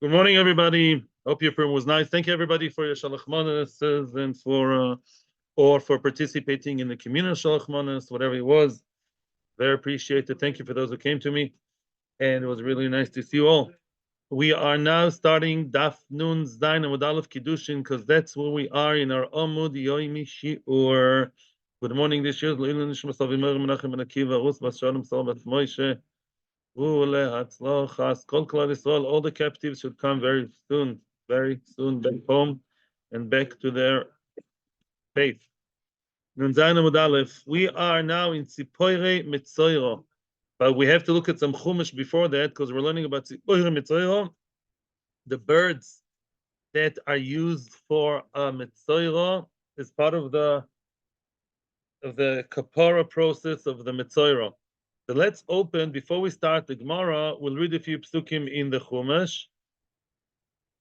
Good morning, everybody. Hope your prayer was nice. Thank you, everybody, for your shalach manas and for participating in the communal shalach manas, whatever it was. Very appreciated. Thank you for those who came to me, and it was really nice to see you all. We are now starting Daf Nun Zayin Amud Aleph Kiddushin because that's where we are in our Amud Yomi Shiur. Good morning, this year. Menachem ben Akiva, Rus Bas Shalom, Sal Bat Moshe. All the captives should come very soon back home and back to their faith. We are now in Tzipoire Metzora, but we have to look at some Chumash before that because we're learning about Tzipoire Metzora, the birds that are used for Metzora as part of the kapara process of the Metzora. So let's open, before we start the Gemara, we'll read a few psukim in the Chumash.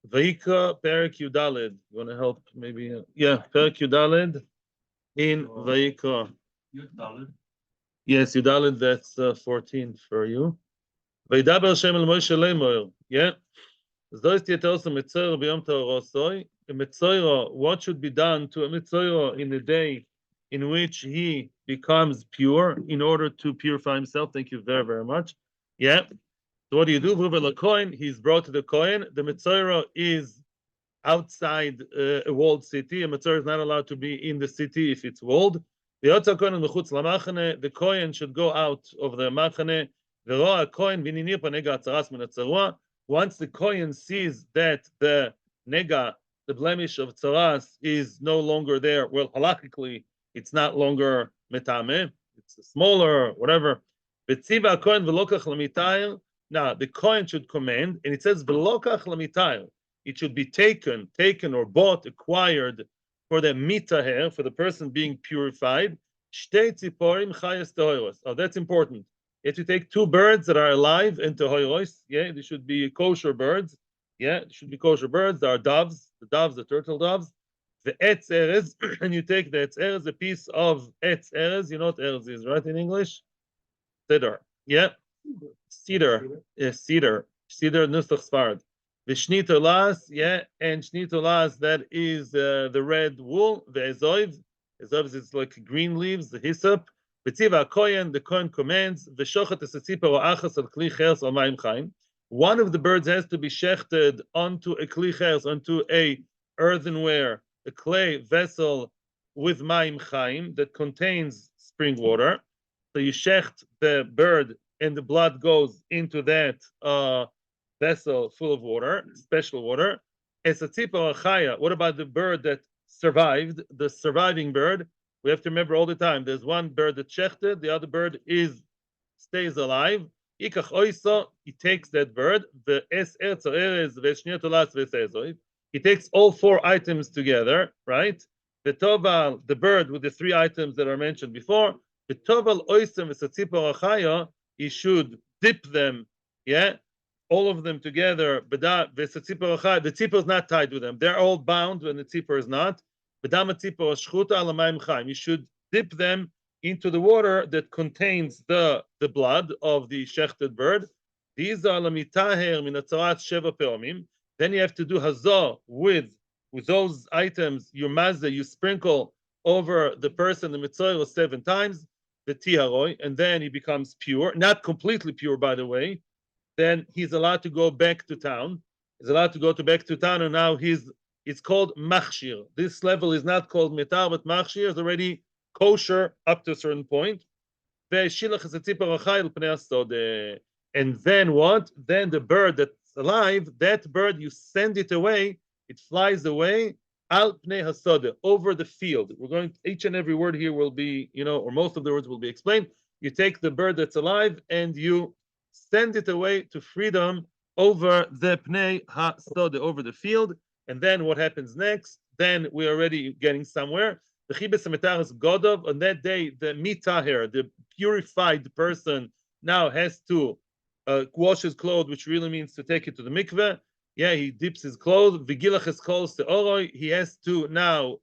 Vayikra Perek Yudaled. You want to help maybe? Yeah, Perek Yudaled in Vayikra. Yudaled? Yes, Yudaled, that's 14 for you. Vaydaber Hashem el Moshe Lemoir. Yeah. Zois Tietos Metzora b'yom Torosoi. A Metzora, what should be done to a Metzora in the day in which he becomes pure in order to purify himself? Thank you very, very much. Yeah. So what do you do? He's brought to the Kohen. The Metzora is outside a walled city. A Metzora is not allowed to be in the city if it's walled. The Kohen should go out of the Machane. Once the Kohen sees that the nega, the blemish of tzaras, is no longer there, well, halachically, it's not longer metame, it's smaller, whatever. Now, the Kohen should command, and it says, it should be taken or bought, acquired for the mitaher, for the person being purified. Oh, that's important. You have to take two birds that are alive and tehoros. Yeah, they should be kosher birds. Yeah, they should be kosher birds. There are doves, the turtle doves. The etz erez, and you take the etz erez, a piece of etz erez. You know what erez is, right, in English? Cedar. Yeah, cedar. Yes, cedar. Cedar nusach sfarad. The shnitolas, yeah, and shnitolas, that is the red wool. The ezoiv is like green leaves, the hyssop. B'tziva kohen, the Kohen commands, v'shochet esatzipa or achas al kli cheres al mayim chaim. One of the birds has to be shechted onto a kli cheres, onto a earthenware, a clay vessel with mayim chaim that contains spring water. So you shecht the bird, and the blood goes into that vessel full of water, special water. Esatzipa or chaya. What about the bird that survived? The surviving bird. We have to remember all the time, there's one bird that's shechted, the other bird stays alive. He takes that bird, he takes all four items together, right? The bird with the three items that are mentioned before, he should dip them, yeah, all of them together. The tzipor is not tied to them. They're all bound when the tzipor is not. You should dip them into the water that contains the blood of the shechted bird. These are lamitaher min atzarat sheva peomim. Then you have to do hazah with those items. You mazah, you sprinkle over the person, the Metzora, 7 times, the tiharoi, and then he becomes pure. Not completely pure, by the way. Then he's allowed to go back to town. He's allowed to go back to town, and now it's called machshir. This level is not called mitar, but machshir is already kosher up to a certain point. And then what? Then the bird that's alive, that bird, you send it away, it flies away, al pnei hasode, over the field. We're going, each and every word here will be, or most of the words will be explained. You take the bird that's alive and you send it away to freedom over the pnei hasode, over the field. And then what happens next? Then we're already getting somewhere. The chibes metaras godov, on that day, the mitaher, the purified person, now has to wash his clothes, which really means to take it to the mikveh. Yeah, he dips his clothes. Vigilach his clothes to oroi. He has to now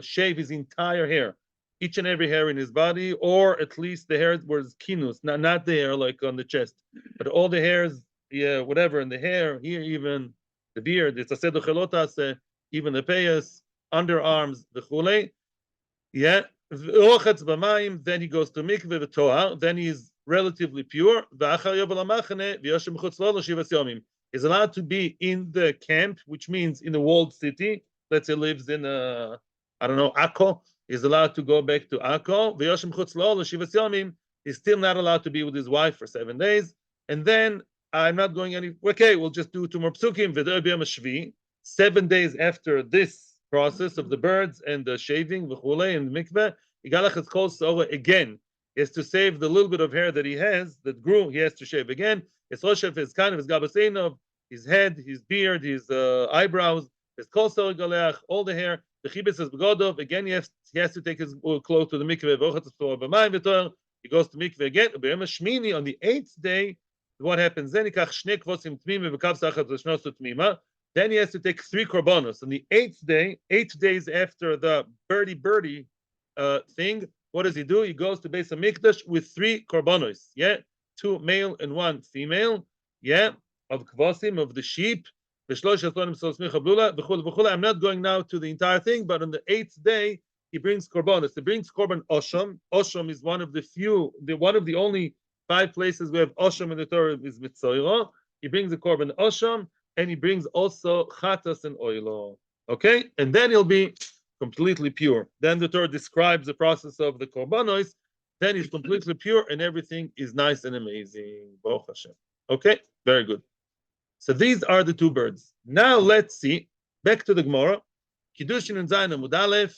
shave his entire hair, each and every hair in his body, or at least the hair where it's kinus, not the hair like on the chest, but all the hairs, yeah, whatever in the hair here even. the beard, it's a sedu chelotas, even the payas, underarms, the chule. Yeah. Then he goes to mikveh v'tohar. Then he's relatively pure. He's allowed to be in the camp, which means in a walled city. Let's say lives in I don't know, Akko. He's allowed to go back to Akko. He's still not allowed to be with his wife for 7 days. And then I'm not going any. Okay, we'll just do 2 more psukim. 7 days after this process of the birds and the shaving, v'chulei, and the mikveh, Yigalach is called Sora again. He has to save the little bit of hair that he has, that grew, he has to shave again. It's Roshev, his kind of his Gabaseinov, his head, his beard, his eyebrows, his kol Sora Galeach, all the hair. The Chibis is Begodov, again he has to take his clothes to the mikveh, he goes to mikveh again. Shmini, on the 8th day, what happens then? Then he has to take 3 korbanos. On the 8th day, 8 days after the birdie thing, what does he do? He goes to Beis Hamikdash with 3 korbanos. Yeah, 2 male and 1 female. Yeah, of kvasim, of the sheep. I'm not going now to the entire thing, but on the 8th day he brings korbanos. He brings korban osham. Osham is one of the only 5 places we have osham in the Torah is Metzora. He brings the korban osham, and he brings also chatas and oilo. Okay, and then he'll be completely pure. Then the Torah describes the process of the korbanos. Then he's completely pure, and everything is nice and amazing. Baruch Hashem. Okay, very good. So these are the 2 birds. Now let's see. Back to the Gemara. Kiddushin and Zayin Amud Aleph.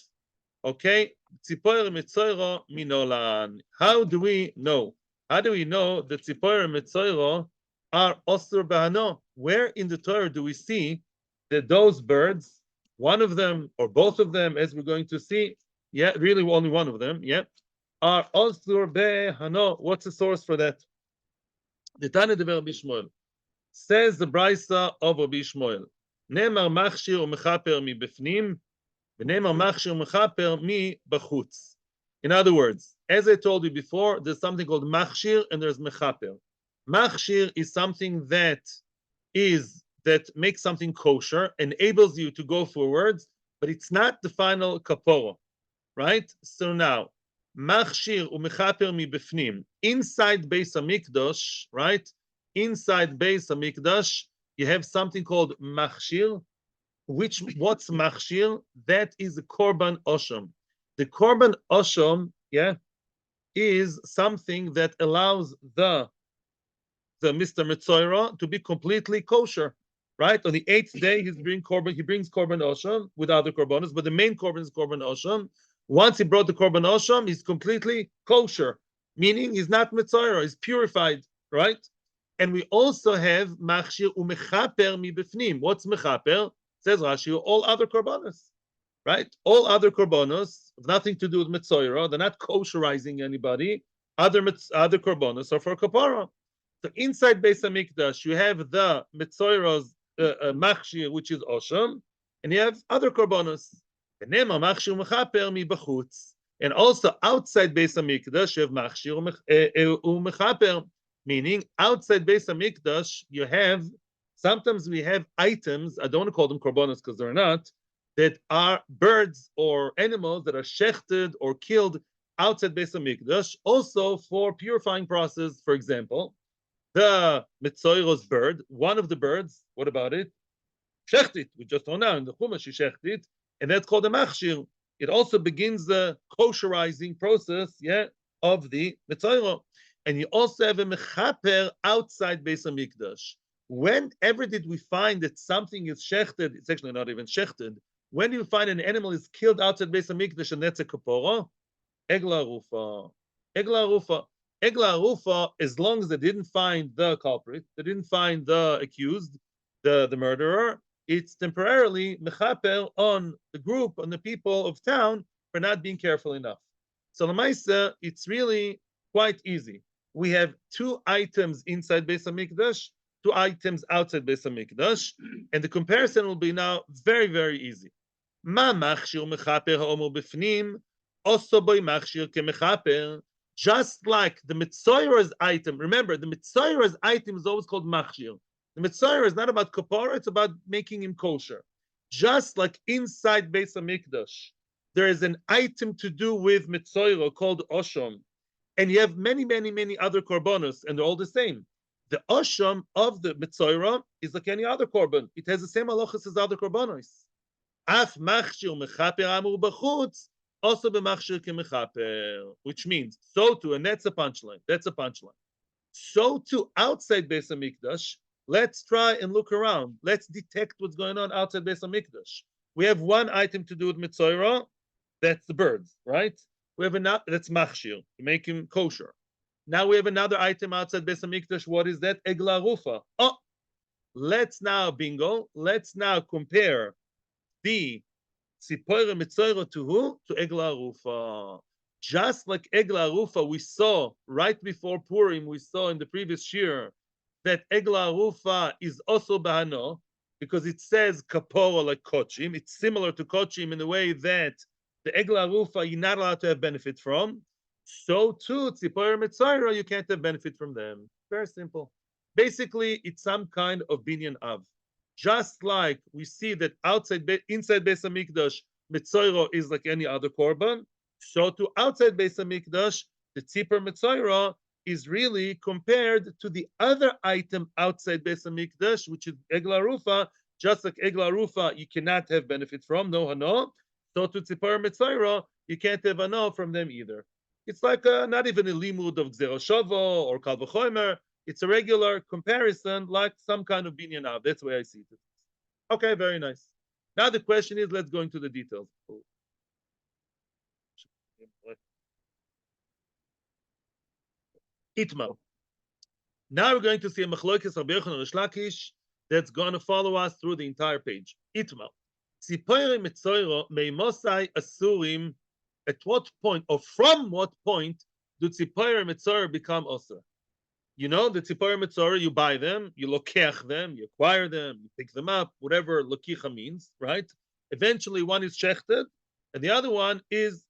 Okay, Tzipoyer Metzora minolan. How do we know? How do we know that Tzipoyer and Metzora are osur b'hano? Where in the Torah do we see that those birds, one of them or both of them, as we're going to see, yeah, really only one of them, yeah, are osur b'hano? What's the source for that? The Tana de Rabbi Shmuel says the Brisa of Rabbi Shmuel. Ne'emar machshir u'mechaper mi befnim, v'ne'emar machshir u'mechaper mi b'chutz. In other words, as I told you before, there's something called machshir and there's mechaper. Machshir is something that makes something kosher, enables you to go forwards, but it's not the final kapora, right? So now, machshir u'mechaper mi befnim. Inside Beis Hamikdash, right? Inside Beis Hamikdash, you have something called machshir. What's machshir? That is the korban osham. The korban osham, yeah, is something that allows the Mr. Metzora to be completely kosher, right? On the 8th day, he brings korban osham with other korbanos, but the main korban is korban osham. Once he brought the korban osham, he's completely kosher, meaning he's not Metzora, he's purified, right? And we also have machshir u'mechaper mi befnim. What's mechaper? Says Rashi, all other korbanos, right? All other korbanos have nothing to do with Metzora. They're not kosherizing anybody. Other korbanos are for kapara. So inside Beis Hamikdash, you have the Metzora's machshir, which is osham, and you have other korbanos. And also outside Beis Hamikdash, you have machshir u'mechaper, meaning outside Beis Hamikdash, you have, sometimes we have items, I don't want to call them korbanos because they're not, that are birds or animals that are shechted or killed outside Beis Hamikdash, also for purifying process. For example, the Metzora's bird, one of the birds, what about it? Shechtit. We just know now in the Chumash, shechtit, and that's called a machshir. It also begins the kosherizing process, yeah, of the Metzora. And you also have a mechaper outside Beis Hamikdash. Whenever did we find that something is shechted, it's actually not even shechted. When do you find an animal is killed outside Beis Hamikdash and that's a kapora? Egla rufa. Egla rufa. Egla rufa, as long as they didn't find the culprit, they didn't find the accused, the murderer, it's temporarily mechaper on the group, on the people of town for not being careful enough. So Lamaisa, it's really quite easy. We have 2 items inside Beis Hamikdash, 2 items outside Beis Hamikdash, and the comparison will be now very, very easy. Ma machshir mechaper ha'omer befnim, also boy machshir kemechaper. Just like the Metzora's item, remember the Metzora's item is always called machshir. The Metzora is not about kapara, it's about making him kosher. Just like inside Beis Hamikdash, there is an item to do with Metzora called Osham, and you have many, many, many other korbanos, and they're all the same. The Osham of the Metzora is like any other korban. It has the same halachas as other korbanos. Af machshir mechaper amur b'chutz, also b'machshir kemechaper, which means so too, and that's a punchline. That's a punchline. So too, outside Beis Hamikdash, let's try and look around. Let's detect what's going on outside Beis Hamikdash. We have one item to do with Metzora, that's the birds, right? We have another, that's machshir, to make him kosher. Now we have another item outside Beis Hamikdash. What is that? Egla rufa. Oh, let's now, bingo, let's now compare the Tzipora Metzora to who? To Egla rufa. Just like Egla rufa, we saw right before Purim, we saw in the previous Shiur that Egla rufa is also bahano because it says kapora like kochim. It's similar to kochim in the way that the Egla rufa you're not allowed to have benefit from. So too, Tzipora Metzora, you can't have benefit from them. Very simple. Basically, it's some kind of binyan av. Just like we see that inside Beis Hamikdash, Metzora is like any other korban, so to outside Beis Hamikdash, the Tzipor Metzora is really compared to the other item outside Beis Hamikdash, which is Egla Rufa. Just like Egla Rufa, you cannot have benefit from, no hano. So to Tzipor Metzora, you can't have hano from them either. It's like not even a limud of Gzera Shavo or Kal V'chomer. It's a regular comparison, like some kind of binyan av. That's the way I see it. Okay, very nice. Now the question is, let's go into the details. Itmar. Now we're going to see a machlokes Rabbi Yochanan and Rish Lakish that's going to follow us through the entire page. Itmar. Tzipori Metzora meimosai asurim. At what point, or from what point, do Tzipori Metzora become osir? You know, the Tzipori Metzora, you buy them, you lokech them, you acquire them, you pick them up, whatever lokicha means, right? Eventually, one is shechted, and the other one is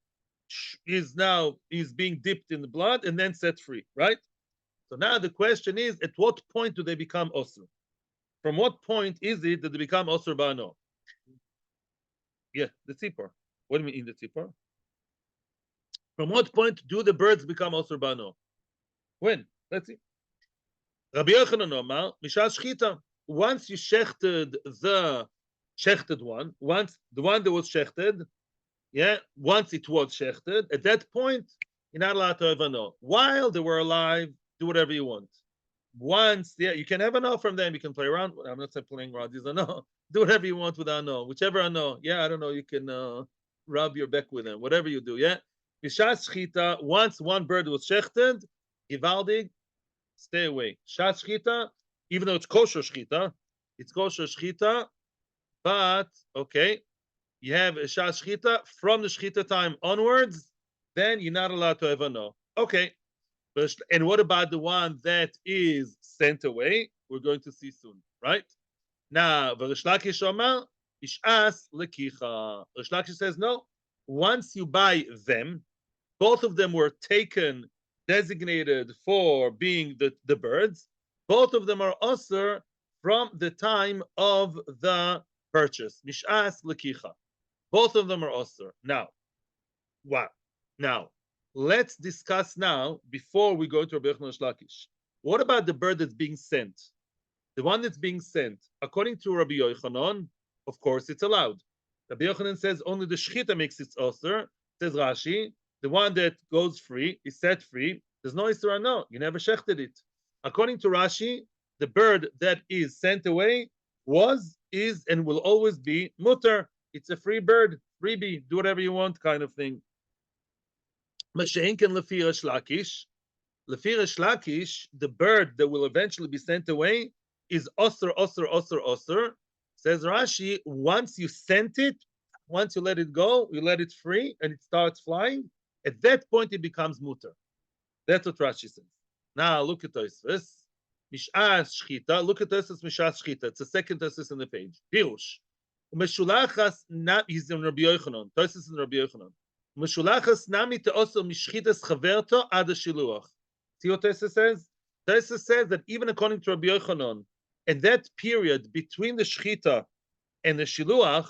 being dipped in the blood and then set free, right? So now the question is, at what point do they become osir? From what point is it that they become osir ba'ano? Yeah, the tzipor. What do you mean in the tzipor? From what point do the birds become osir ba'ano? When? Let's see. Rabbi Yochanan Omar, Mishas Shchita. Once you shechted the shechted one, once the one that was shechted, yeah, once it was shechted, at that point, you're not allowed to have ano. While they were alive, do whatever you want. Once, yeah, you can have ano from them, you can play around. I'm not saying playing around, these ano. Do whatever you want with ano, whichever ano. Yeah, I don't know, you can rub your back with them, whatever you do, yeah. Mishas Shchita, once one bird was shechted, Givaldig, stay away. Shat shchita, even though it's kosher shchita, but okay, you have a shat shchita from the shchita time onwards, then you're not allowed to have a no. Okay, and what about the one that is sent away? We're going to see soon, right? Now, Rish Lakish Omar, Ishas lekicha. Rish Lakish says no. Once you buy them, both of them were taken, designated for being the birds. Both of them are osir from the time of the purchase. Mish'as lekicha. Both of them are osir. Now, wow. Now, let's discuss now, before we go to Rabbi Yochanan Lakish. What about the bird that's being sent? The one that's being sent, according to Rabbi Yochanan, of course, it's allowed. Rabbi Yochanan says only the shchita makes it osir. Says Rashi, the one that goes free is set free. There's no isra, no. You never shechted it. According to Rashi, the bird that is sent away was, is, and will always be mutter. It's a free bird, freebie, do whatever you want kind of thing. Masha'inken lefi Rish Lakish. Lefi Rish Lakish, the bird that will eventually be sent away is osir, osir, osir, osir. Says Rashi, once you sent it, once you let it go, you let it free, and it starts flying, at that point it becomes mutter. That's what Rashi says. Now look at Tosfos. Mish'as shchita. Look at Tosfos Mish'as shchita. It's the second Tosfos on the page. Pirush. Umeshulachas na. He's in Rabbi Yochanan. Tosfos in Rabbi Yochanan. Umeshulachas nami te'oso mishchitas chaverto ad shiluach. See what Tosfos says? Tosfos says that even according to Rabbi Yochanan, And that period between the shechita and the shiluach,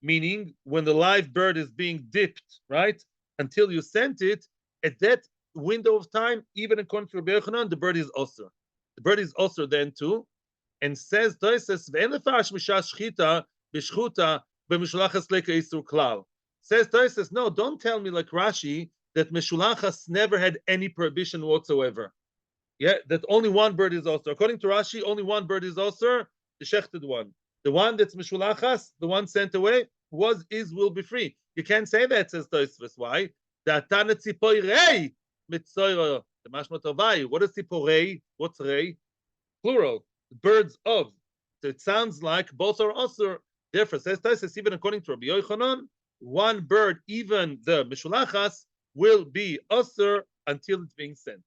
meaning when the live bird is being dipped, right, until you sent it, at that window of time, even according to Rabbi Yochanan, the bird is osir. The bird is osir then too, and says Toises ve'en lefash mishas shchita b'shchuta b'mishulachas leka isur klal. Says Toises, no, don't tell me like Rashi that mishulachas never had any prohibition whatsoever. Yeah, that only one bird is osir. According to Rashi, only one bird is osir, the shechted one. The one that's mishulachas, the one sent away, will be free. You can't say that, says Toises. Why? The atana tziporei Metzora. The mashma tovai. What is tziporei? What's rei? Plural. Birds of. So it sounds like both are osir. Therefore, says Toises, even according to Rabbi Yochanan, one bird, even the mishulachas, will be osir until it's being sent.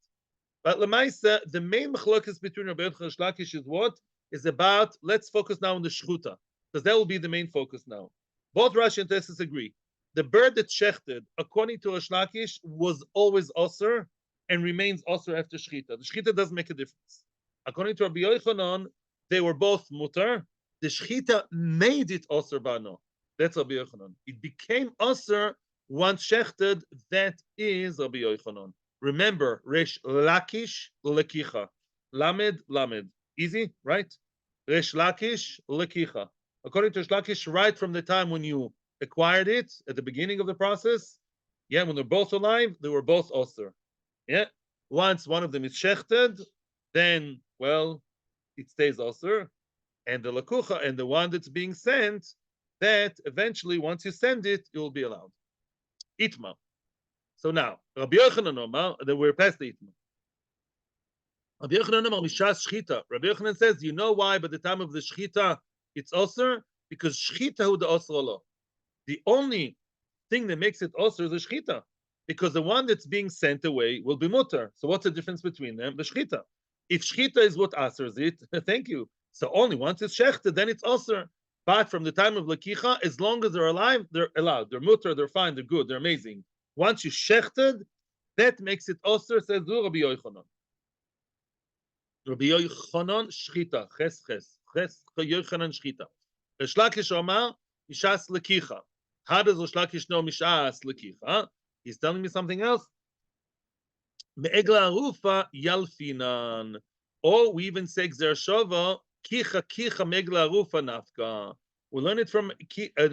But Lamaisa, the main machlokes between Rabbi Yochanan and Shlakish is what? Is about, let's focus now on the shchuta, because that will be the main focus now. Both Rashi and Tosfos agree. The bird that shechted, according to Reish Lakish, was always osir and remains osir after shechita. The shechita doesn't make a difference. According to Rabbi Yochanan, they were both mutar. The shechita made it osir bano. That's Rabbi Yochanan. It became osir once shechted. That is Rabbi Yochanan. Remember, Reish Lakish lekicha, lamed. Easy, right? Reish Lakish lekicha. According to Reish Lakish, right from the time when you acquired it at the beginning of the process, yeah, when they're both alive, they were both osir. Yeah, once one of them is shechted, then well, it stays osir, and the lakucha and the one that's being sent, that eventually once you send it, it will be allowed. Itma. So now, Rabbi Yochanan Omar, then we're past the Itma. Rabbi Yochanan Omar mishas shchita. Rabbi Yochanan says, you know why? By the time of the shchita, it's osir because shchita hu the osir lo. The only thing that makes it osir is the shchita, because the one that's being sent away will be mutar. So what's the difference between them? The shchita. If shchita is what asers it, thank you. So only once it's shechted, then it's osir. But from the time of lakicha, as long as they're alive, they're allowed. They're mutar, they're fine, they're good, they're amazing. Once you shechted, that makes it osir, says Rabbi Yochanan. Rabbi Yochanan shchita, ches. Yochanan shchita. Reish Lakish Omar, mishas lakicha. How does Reish Lakish know mishas lakicha? He's telling me something else. Me'egla arufa yalfinan. Or we even say gzer shova, kicha me'egla arufa nafka. We learn it from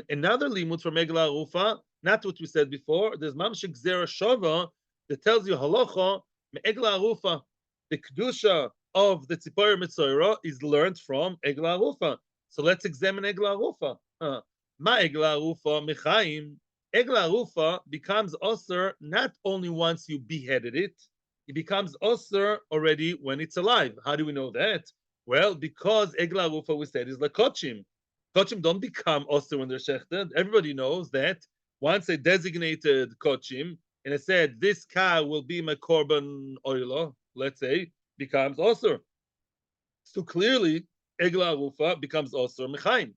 another limud from Egla arufa, not what we said before. There's mamshik gzer shova that tells you halacha me'egla arufa. The kedusha of the tzipor Metzora is learned from Egla arufa. So let's examine Egla arufa. Ma Egla arufa mechaim. Egla arufa becomes osir not only once you beheaded it, it becomes osir already when it's alive. How do we know that? Well, because Egla arufa, we said, is like kochim. Kochim don't become osir when they're shechted. Everybody knows that once they designated kochim and it said this cow will be my korban oilo, let's say, becomes osir. So clearly, Egla arufa becomes osir mechaim.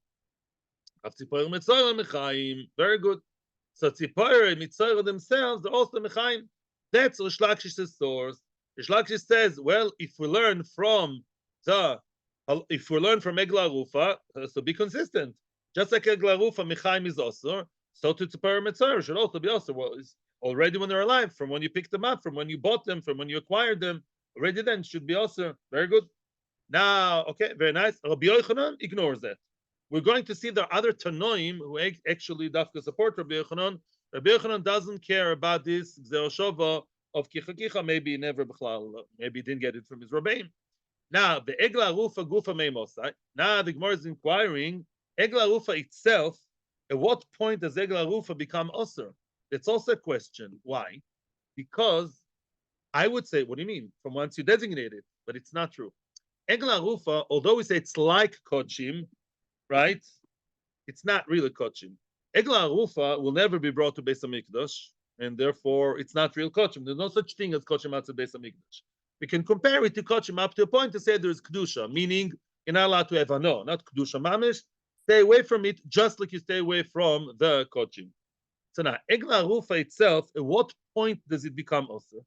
Very good. So tzipor and Metzora themselves, they're also mechaim. That's Reish Lakish's source. Reish Lakish says, well, if we learn from Egla arufa, so be consistent. Just like Egla arufa, mechaim is osir, so to tzipor and Metzora should also be osir. Well, it's already when they're alive, from when you picked them up, from when you bought them, from when you acquired them, already then should be osir. Very good. Now, okay, very nice. Rabbi Yochanan ignores that. We're going to see there are other Tanoim who actually dafka support Rabbi Yochanan. Rabbi Yochanan doesn't care about this Gzer Shova of Kicha. Maybe never b'chlal. Maybe he didn't get it from his Rabbeim. Now, the Egla Arufa Gufa Meimosai. Now the Gemara is inquiring, Egla Arufa itself, at what point does Egla Arufa become Osir? That's also a question. Why? Because I would say, what do you mean? From once you designate it, but it's not true. Egla Arufa, although we say it's like Kochim, right? It's not really kochim. Egla arufa will never be brought to Beis Hamikdash, and therefore it's not real kochim. There's no such thing as kochim outside Beis Hamikdash. We can compare it to kochim up to a point to say there's kedusha, meaning you're not allowed to have ano, not kedusha mamish. Stay away from it, just like you stay away from the kochim. So now, Egla arufa itself, at what point does it become osir?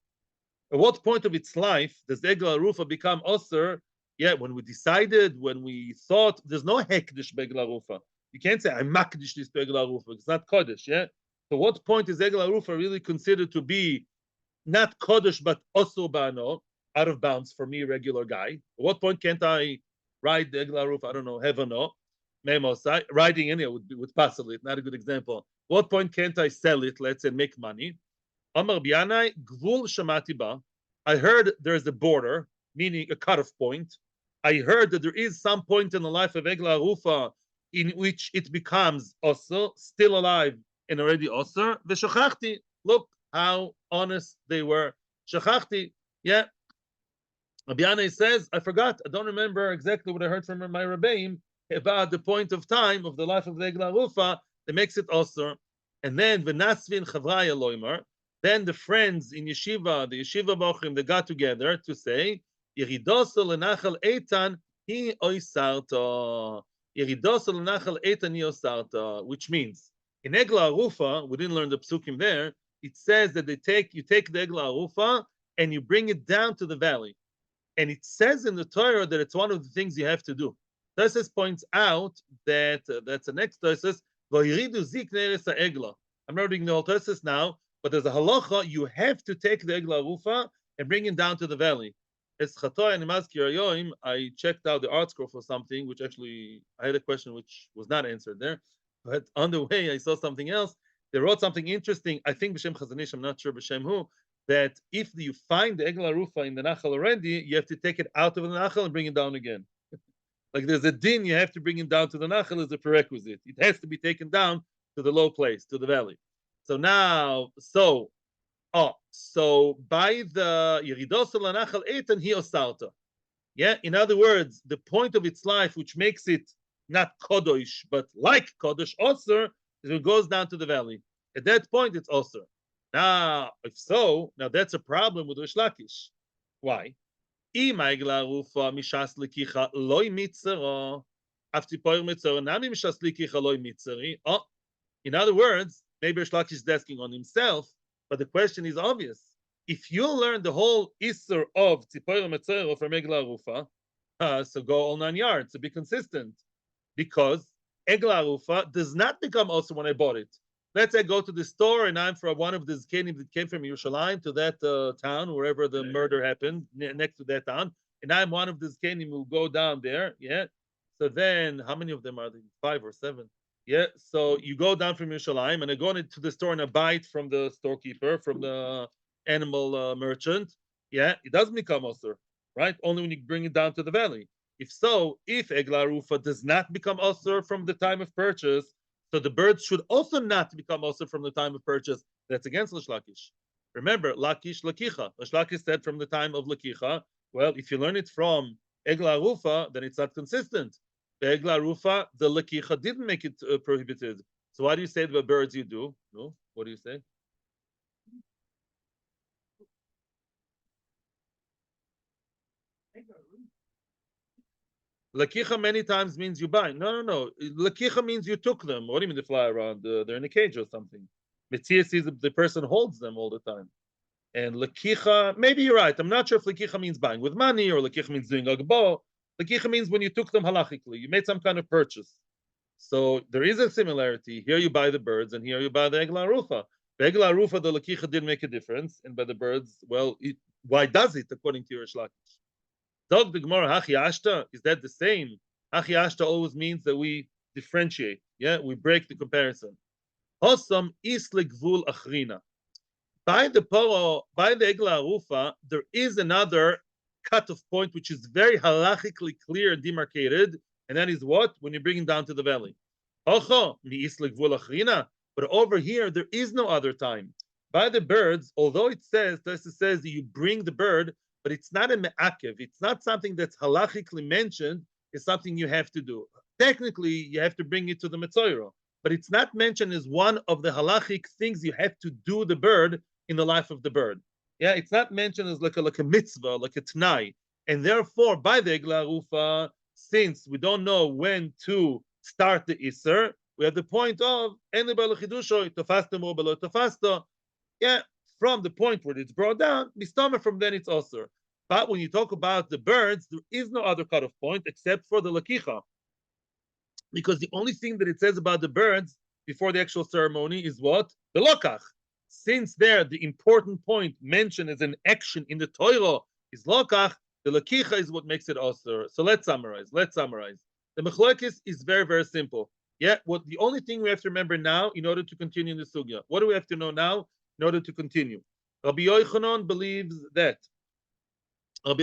At what point of its life does Egla arufa become osir Yeah, when we decided, when we thought, there's no hekdesh begla rufa. You can't say I'm makdish this begla rufa. It's not kodesh. Yeah. So what point is egla rufa really considered to be not kodesh but also bano, out of bounds for me, regular guy? At what point can't I ride the egla rufa? I don't know, heaven or memosai. Riding in it would possibly. It's not a good example. What point can't I sell it? Let's say make money. Amar bianai gvul shamati ba. I heard there's a border, meaning a cutoff point. I heard that there is some point in the life of Egla Rufa in which it becomes also still alive and already osir. V'shachachti. Look how honest they were. Shachachti. Yeah. Abiane says, I forgot. I don't remember exactly what I heard from my Rebbeim about the point of time of the life of the Egla Rufa that makes it osir. And then v'nasvin chavraya loimer. Then the friends in yeshiva, the yeshiva bochrim, they got together to say, Yeridoso lenachal eitan hi oisarta. Yeridoso lenachal eitan hi oisarta, which means in Egla Arufa, we didn't learn the psukim there. It says that you take the Egla Arufa and you bring it down to the valley, and it says in the Torah that it's one of the things you have to do. Tosis points out that that's the next Tosis. Vayiridu zik neres ha'egla. I'm not reading the whole Tosis now, but there's a halacha, you have to take the Egla Rufa and bring it down to the valley. As Chatoy and Mazkir Yoim, I checked out the art scroll for something, which actually, I had a question which was not answered there. But on the way, I saw something else. They wrote something interesting, I think B'Shem Chazanish, I'm not sure B'Shem who, that if you find the Egla Rufa in the Nachal already, you have to take it out of the Nachal and bring it down again. Like there's a din, you have to bring it down to the Nachal as a prerequisite. It has to be taken down to the low place, to the valley. So now, so by the Yeridos Lanachal Eitan he osarta. Yeah, in other words, the point of its life, which makes it not kodosh, but like kodosh osir, is when it goes down to the valley. At that point, it's osir. Now, if so, now that's a problem with Rish Lakish. Why? In other words, maybe Rish Lakish is asking on himself, but the question is obvious. If you learn the whole Isser of Tzipoyer Metzora from Egla Rufa, so go all 9 yards to be consistent, because Egla Rufa does not become also when I bought it. Let's say I go to the store and I'm from one of the Zkenim that came from Yerushalayim to that town, wherever the murder happened, next to that town, and I'm one of the Zkenim who go down there, yeah? So then, how many of them are there? 5 or 7? Yeah, so you go down from Yerushalayim and I go into the store and I buy it from the storekeeper, from the animal merchant. Yeah, it doesn't become osir, right? Only when you bring it down to the valley. If so, if Egla Rufa does not become osir from the time of purchase, so the birds should also not become osir from the time of purchase. That's against Rish Lakish. Remember, Lakish Lakicha. Rish Lakish said from the time of Lakicha. Well, if you learn it from Egla Rufa, then it's not consistent. The Egla Rufa, the Lakicha didn't make it prohibited. So why do you say the birds you do? No? What do you say? Lakicha many times means you buy. No. Lakicha means you took them. What do you mean they fly around? They're in a cage or something. Metzia sees the person holds them all the time. And Lakicha, maybe you're right. I'm not sure if Lakicha means buying with money or Lakicha means doing agbo. Lakicha means when you took them halachically. You made some kind of purchase. So there is a similarity. Here you buy the birds and here you buy the Egla Rufa. The Egla Rufa, the Lakicha didn't make a difference. And by the birds, well, why does it according to your Rish Lakish? Dog the Gemara, Hachi Ashta, is that the same? Hachi Ashta always means that we differentiate. Yeah, we break the comparison. Hosam isle gvul achrina. By the Egla Arufa, there is another cut-off point which is very halachically clear and demarcated, and that is what? When you're bringing down to the valley. But over here, there is no other time. By the birds, although it says that you bring the bird, but it's not a me'akev. It's not something that's halachically mentioned. It's something you have to do. Technically, you have to bring it to the Metzora, but it's not mentioned as one of the halachic things you have to do the bird in the life of the bird. Yeah, it's not mentioned as like a mitzvah, like a t'nai. And therefore, by the Egla Rufa, since we don't know when to start the Isser, we have the point of yeah, from the point where it's brought down, mistama from then it's osir. But when you talk about the birds, there is no other cutoff point except for the lakicha, because the only thing that it says about the birds before the actual ceremony is what? The lokach. Since there, the important point mentioned as an action in the Torah is lokach, the lakicha is what makes it osir. So let's summarize. The mechlokes is very, very simple. Yeah, what the only thing we have to remember now in order to continue in the sugya. What do we have to know now in order to continue? Rabbi Yochanan believes that. At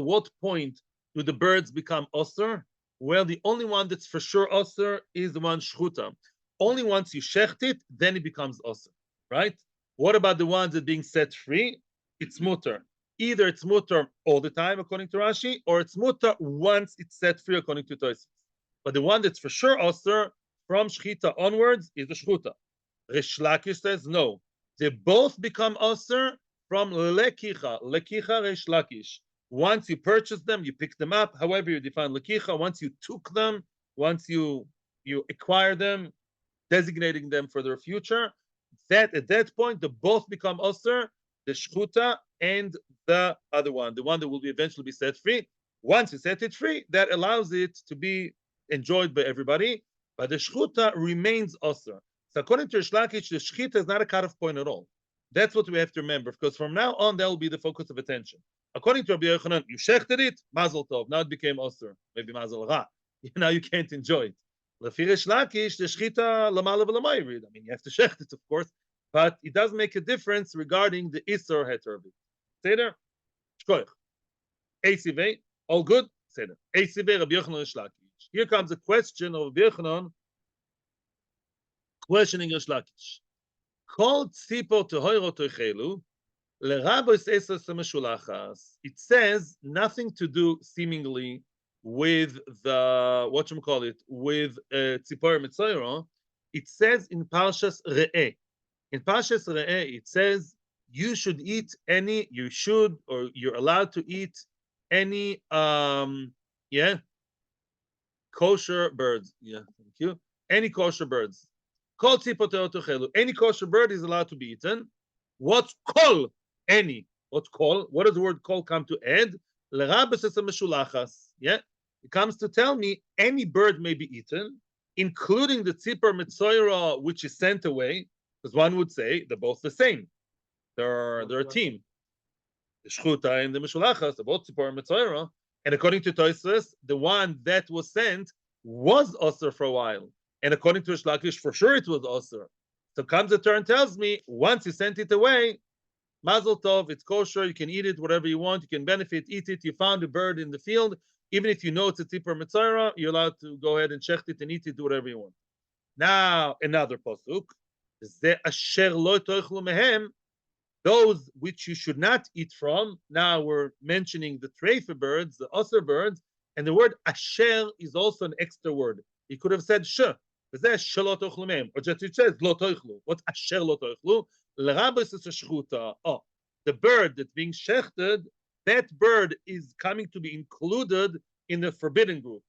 what point do the birds become osir? Well, the only one that's for sure osir is the one shchuta. Only once you shecht it, then it becomes osir, right? What about the ones that are being set free? It's mutter. Either it's mutter all the time, according to Rashi, or it's mutter once it's set free, according to Tosfos. But the one that's for sure osir from shchita onwards is the shchuta. Rish Lakish says no. They both become osir from lekicha resh lakish. Once you purchase them, you pick them up. However, you define lekicha. Once you took them, once you acquire them, designating them for their future, that at that point they both become osir, the shchuta and the other one, the one that will eventually be set free. Once you set it free, that allows it to be enjoyed by everybody, but the shchuta remains osir. So according to Rish Lakish, the shchita is not a cutoff point at all. That's what we have to remember, because from now on, that will be the focus of attention. According to Rabbi Yochanan, you shechted it, mazel tov. Now it became osir, maybe mazel ra. Now you can't enjoy it. Lefi Rish Lakish, the shchita lamala v'lamayrid. I mean, you have to shecht it, of course, but it does make a difference regarding the isur heter of it. Seder, shkoich. ACV, all good? Seder. ACV, Rabbi Yochanan Rish Lakish. Here comes a question of Rabbi Yochanan questioning Rish Lakish. Called tzipo tehoiro toichelu, lerabos esos meshulachas. It says nothing to do seemingly with the with tzipor Metzora. It says in Parshas Re'eh. In Parshas Re'eh, it says you should eat any, you should, or you're allowed to eat any, kosher birds. Yeah, thank you. Any kosher birds. Any kosher bird is allowed to be eaten. What's kol? Any. What's kol? What does the word kol come to add? Yeah. It comes to tell me any bird may be eaten, including the tzipor Metzora, which is sent away, because one would say they're both the same. They're a team. The shchuta and the meshulachas, they're both tzipor Metzora. And according to Tosfos, the one that was sent was osir for a while. And according to Rish Lakish, for sure it was osir. So comes the turn, tells me, once you sent it away, mazel tov, it's kosher, you can eat it, whatever you want, you can benefit, eat it. You found a bird in the field, even if you know it's a tzipor Metzora, you're allowed to go ahead and shecht it and eat it, do whatever you want. Now, another pasuk, ze asher lo toichlu mehem, those which you should not eat from. Now we're mentioning the treifa birds, the osir birds, and the word asher is also an extra word. He could have said sh, or just it says lo toichlu. What's asher lo toichlu? L'rabos is a shchuta. Oh, the bird that's being shechted, that bird is coming to be included in the forbidden group.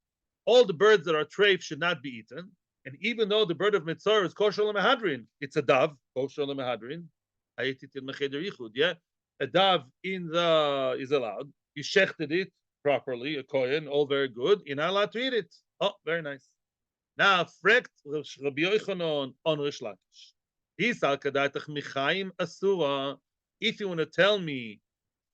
All the birds that are treif should not be eaten. And even though the bird of Metzora is kosher lemehadrin, it's a dove, kosher lemehadrin. I ate it in Mecheder Yichud, yeah? A dove is allowed. You shechted it properly, a kohen, all very good. You're not allowed to eat it. Oh, very nice. Now, frekt Rabbi Yochanan on Rish Lakish. If you want to tell me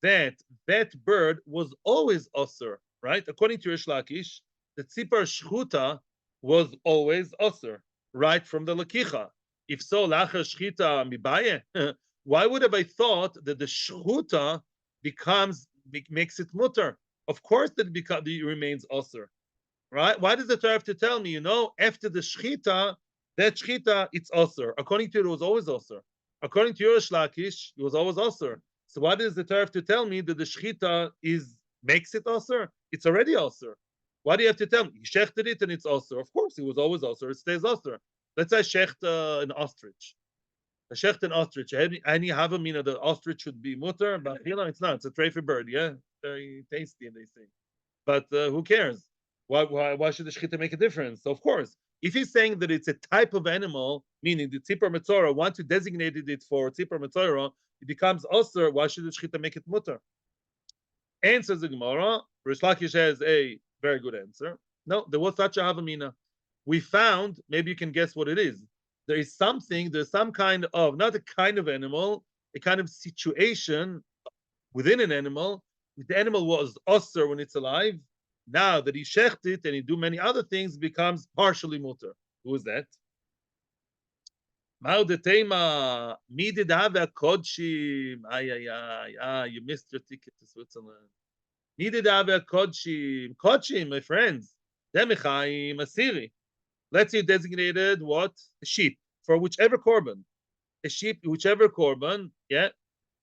that that bird was always osir, right? According to Rish Lakish, the tzipor shchuta was always osir, right from the lakicha. If so, lacher shchita mibaye. Why would have I thought that the shchuta makes it mutter? Of course, that it remains osir, right? Why does the Torah have to tell me? After the shchita, that shchita it's osir. According to it was always osir. According to Rish Lakish, it was always osir. So why does the Torah have to tell me that the shchita makes it osir? It's already osir. Why do you have to tell me? You shechted it and it's osir. Of course, it was always osir. It stays osir. Let's say shecht an ostrich. A shecht an ostrich. Any havamina, the ostrich should be mutter, but it's not. It's a treifa bird. Yeah, very tasty, they say. But who cares? Why should the shechita make a difference? So of course, if he's saying that it's a type of animal, meaning the tzipor Metzora, once you designated it for tzipor Metzora, it becomes osir. Why should the shechita make it mutter? Answers the Gemara. Rish Lakish has a very good answer. No, there was such a Havamina. We found, maybe you can guess what it is. There's some kind of, not a kind of animal, a kind of situation within an animal. The animal was osir when it's alive. Now that he shecht it and he do many other things, becomes partially mutter. Who is that? Mao de tema, mi did have a kodshim. You missed your ticket to Switzerland. Mi did have a kodshim. Kodshim, my friends. Demichaim asiri. Let's say designated what? A sheep. For whichever korban. A sheep, whichever korban, yeah.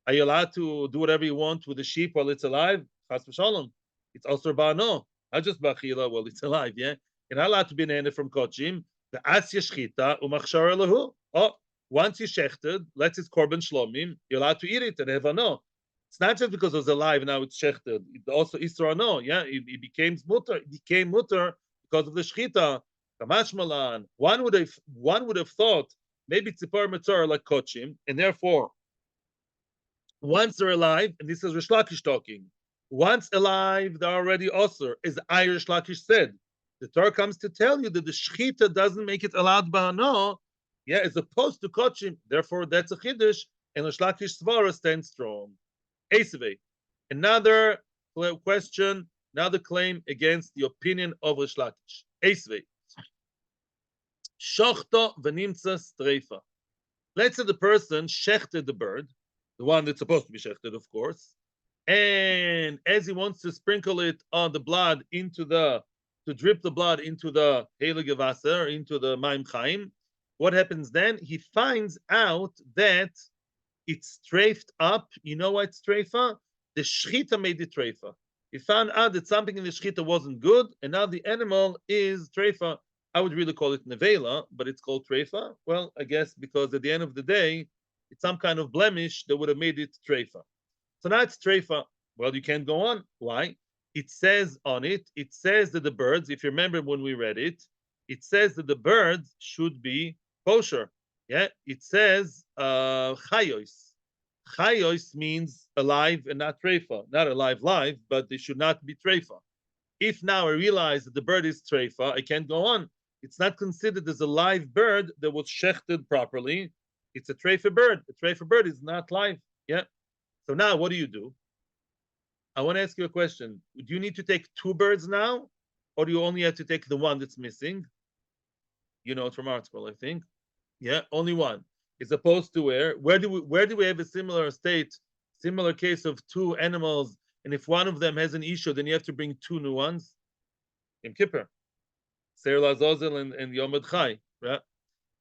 Are you allowed to do whatever you want with the sheep while it's alive? Chas v'shalom. It's also ba'ano. Not just ba'chila while it's alive, yeah? You're not allowed to be named from kodshim. The as yeshchita umachshar elahu. Oh, once you shechted, let's say korban shlomim, you're allowed to eat it and have no. It's not just because it was alive now it's shechted. It also isra no, yeah? It became mutter. It became mutter because of the shchita. Kamash malan. One would have thought maybe tzipor metzora like kodshim, and therefore once they're alive, and this is Rish Lakish talking, once alive, they're already osir, as Rish Lakish said. The Torah comes to tell you that the shchita doesn't make it allowed ba'ano, yeah, as opposed to kochim. Therefore, that's a chiddush, and Rish Lakish svara stands strong. Esevei. Another question, another claim against the opinion of Rish Lakish. Esevei. Shochto v'nimtza streifa. Let's say the person shechted the bird, the one that's supposed to be shechted, of course. And as he wants to sprinkle it on the blood to drip the blood into the heilige Wasser, into the Maim Chaim, what happens then? He finds out that it's strafed up. You know why it's treifa? The shchita made it treifa. He found out that something in the shchita wasn't good, and now the animal is treifa. I would really call it nevela, but it's called treifa. Well, I guess because at the end of the day, it's some kind of blemish that would have made it treifa. So now it's treifa. Well, you can't go on. Why? It says on it, it says that the birds, if you remember when we read it, it says that the birds should be kosher. Yeah, it says chayos. Chayos means alive and not treifa. Not alive, live, but they should not be treifa. If now I realize that the bird is treifa, I can't go on. It's not considered as a live bird that was shechted properly. It's a treifa bird. A treifa bird is not live. Yeah. So now what do? I want to ask you a question. Do you need to take two birds now? Or do you only have to take the one that's missing? You know it from art school, I think. Yeah, only one. As opposed to where do we have a similar case of two animals, and if one of them has an issue, then you have to bring two new ones? Yom Kippur. Seir Lazazel and Yom Chai, right?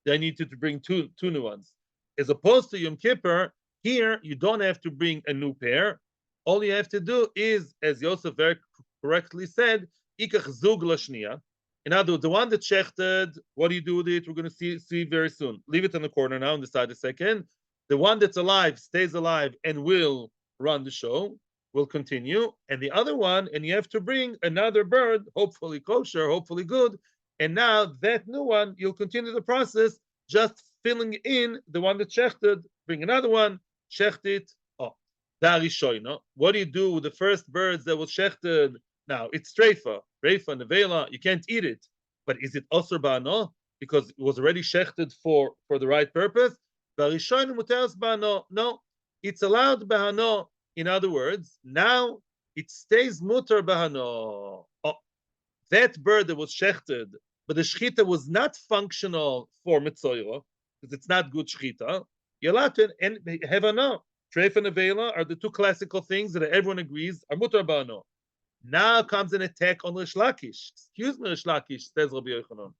They need to bring two new ones. As opposed to Yom Kippur, here you don't have to bring a new pair. All you have to do is, as Yosef very correctly said, ikach zug lashniya. In other words, the one that shechted, what do you do with it? We're going to see very soon. Leave it in the corner now and decide a second. The one that's alive stays alive and will run the show, will continue. And the other one, and you have to bring another bird, hopefully kosher, hopefully good. And now that new one, you'll continue the process, just filling in the one that shechted, bring another one, shecht it. Oh, darishoino. What do you do with the first birds that was shechted? Now it's treifa, nevela. You can't eat it, but is it osur ba'ano because it was already shechted for the right purpose? Darishoino muteras ba'ano. No, it's allowed ba'ano. In other words, now it stays muter ba'ano. Oh, that bird that was shechted, but the shchita was not functional for Metzora, because it's not good shchita. You're allowed to have ano. Treif and nevela are the two classical things that everyone agrees are muter ba'ano. Now comes an attack on Rish Lakish. Excuse me, Rish Lakish, says Rabbi Yochanan.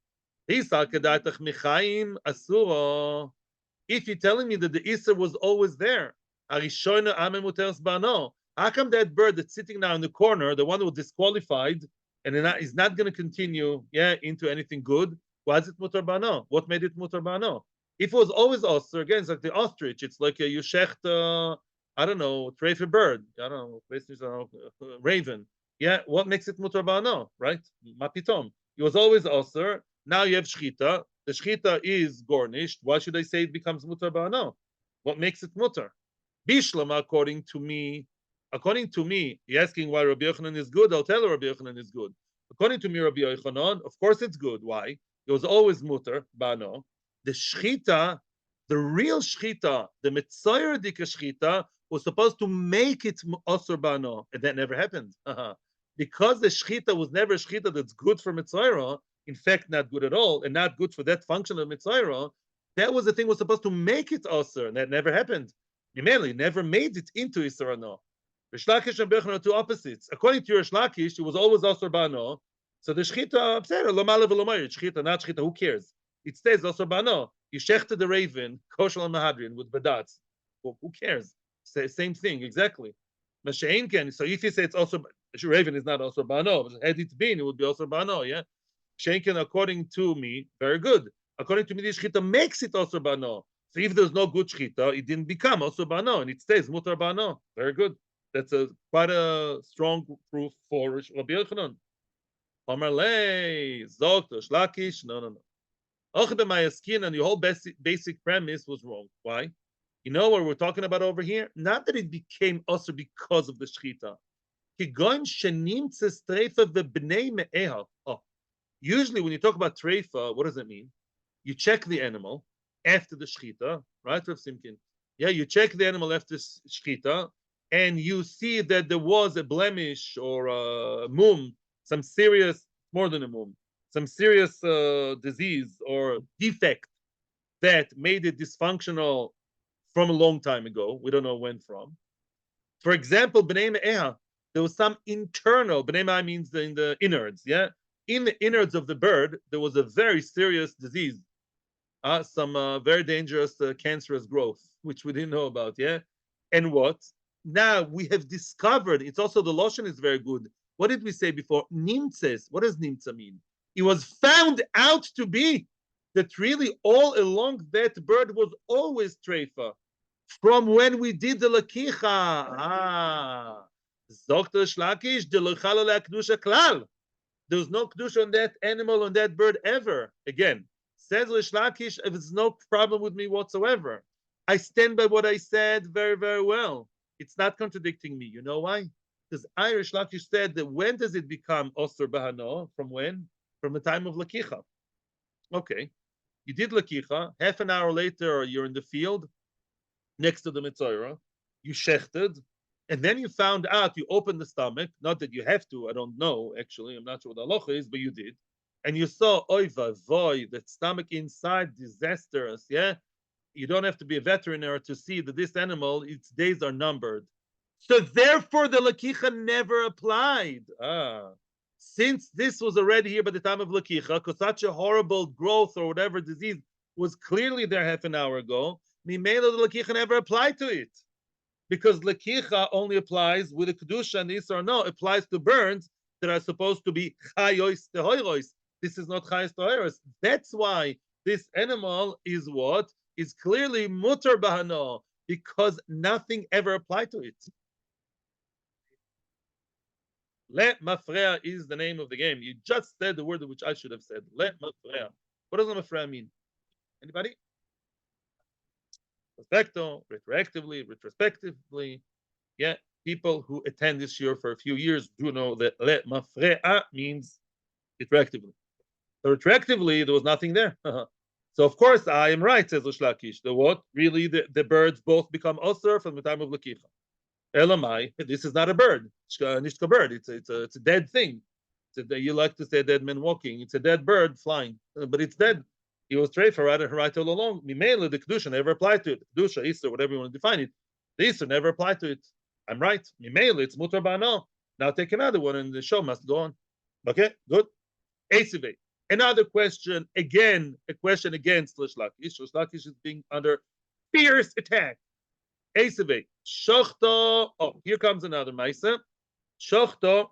If you're telling me that the Isser was always there, how come that bird that's sitting now in the corner, the one that was disqualified, and is not going to continue into anything good, why is it mutar bano? What made it mutar bano? If it was always osir, again, it's like the ostrich. It's like a yushecht, I don't know, treifa bird. I don't know, raven. Yeah, what makes it mutar ba'ano, right? Mapitom. It was always osir. Now you have shchita. The shchita is garnished. Why should I say it becomes mutar ba'ano? What makes it mutar? Bishlama, according to me, According to me, you're asking why Rabbi Yochanan is good. I'll tell you Rabbi Yochanan is good. According to me, Rabbi Yochanan, of course it's good. Why? It was always mutter, bano. The shchita, the real shchita, the Metzora dika shchita, was supposed to make it osur bano, and that never happened. Because the shchita was never a shchita that's good for Metzora, in fact, not good at all, and not good for that function of Metzora, that was the thing was supposed to make it osur, and that never happened. Immediately, never made it into Isra no. Rish Lakish and Bechon are two opposites. According to Rish Lakish, it was always Asur Bano. So the Shchita, Lomalev Lomayr, Shchita, not Shchita, who cares? It stays Asur Bano. You shechted the raven, Koshal and Mahadrin with Badats. Well, who cares? Same thing, exactly. Mashain can. So if you say it's also raven is not Asur Bano, had it been, it would be Asur Bano, yeah? Shenken, according to me, very good. According to me, the Shchita makes it Asur Bano. So if there's no good Shchita, it didn't become Asur Bano, and it stays Mutar Bano. Very good. That's quite a strong proof for Rabbi Yochanan. Amar lei, Zok, Shlakish, no. And your whole basic premise was wrong. Why? You know what we're talking about over here? Not that it became also because of the Shechita. Usually when you talk about treifa, what does it mean? You check the animal after the Shechita, right, Rav Simkin? Yeah, you check the animal after Shechita, and you see that there was a blemish or a mum, some serious, more than a mum, some serious disease or defect that made it dysfunctional from a long time ago. We don't know when from. For example, b'nei me'eha, there was some internal, b'nei me'eha means in the innards, yeah? In the innards of the bird, there was a very serious disease, some very dangerous cancerous growth, which we didn't know about, yeah? And what? Now we have discovered, it's also the lotion is very good. What did we say before? Nimtzes. What does nimtza mean? It was found out to be that really all along that bird was always treifa. From when we did the lakicha. Zokta shlakish, de lechala kedusha klal. There was no kedusha on that animal, on that bird ever. Again, says Rishlakish, if it's no problem with me whatsoever. I stand by what I said very, very well. It's not contradicting me. You know why? Because Irish Lakish said that when does it become Osir Bahano? From when? From the time of Lakicha. Okay. You did Lakicha. Half an hour later, you're in the field next to the Metzora. You shechted. And then you found out, you opened the stomach. Not that you have to. I don't know, actually. I'm not sure what the halacha is, but you did. And you saw, oiva, voy, that stomach inside, disastrous, yeah? You don't have to be a veterinary to see that this animal, its days are numbered. So therefore, the lakicha never applied. Since this was already here by the time of lakicha, because such a horrible growth or whatever disease was clearly there half an hour ago, mimelo the lakicha never applied to it. Because lakicha only applies with the kedusha and this or no, applies to burns that are supposed to be chayos tehoiros. This is not chayos tehoiros. That's why this animal is what? Is clearly mutar bahano, because nothing ever applied to it. Le mafreya is the name of the game. You just said the word which I should have said. Le mafreya. What does mafreya mean? Anybody? Prospecto, retrospectively. Yeah, people who attend this year for a few years do know that le mafreya means retroactively. So retroactively, there was nothing there. So of course I am right, says Rishlakish. The what? Really, the birds both become osir from the time of lakicha. Elamai, this is not a bird. Nishka bird. It's a dead thing. You like to say dead man walking. It's a dead bird flying, but it's dead. He was treifa right all along. Mimela, the kedusha never applied to it. Kedusha, Easter, whatever you want to define it. The Easter never applied to it. I'm right. Mimela, it's mutar ba'ano. Now take another one, and the show must go on. Okay, good. Esivei. Another question, again, a question against Rishlakish. Rishlakish is being under fierce attack. Esivei. Shochto. Oh, here comes another Maisa. Shochto.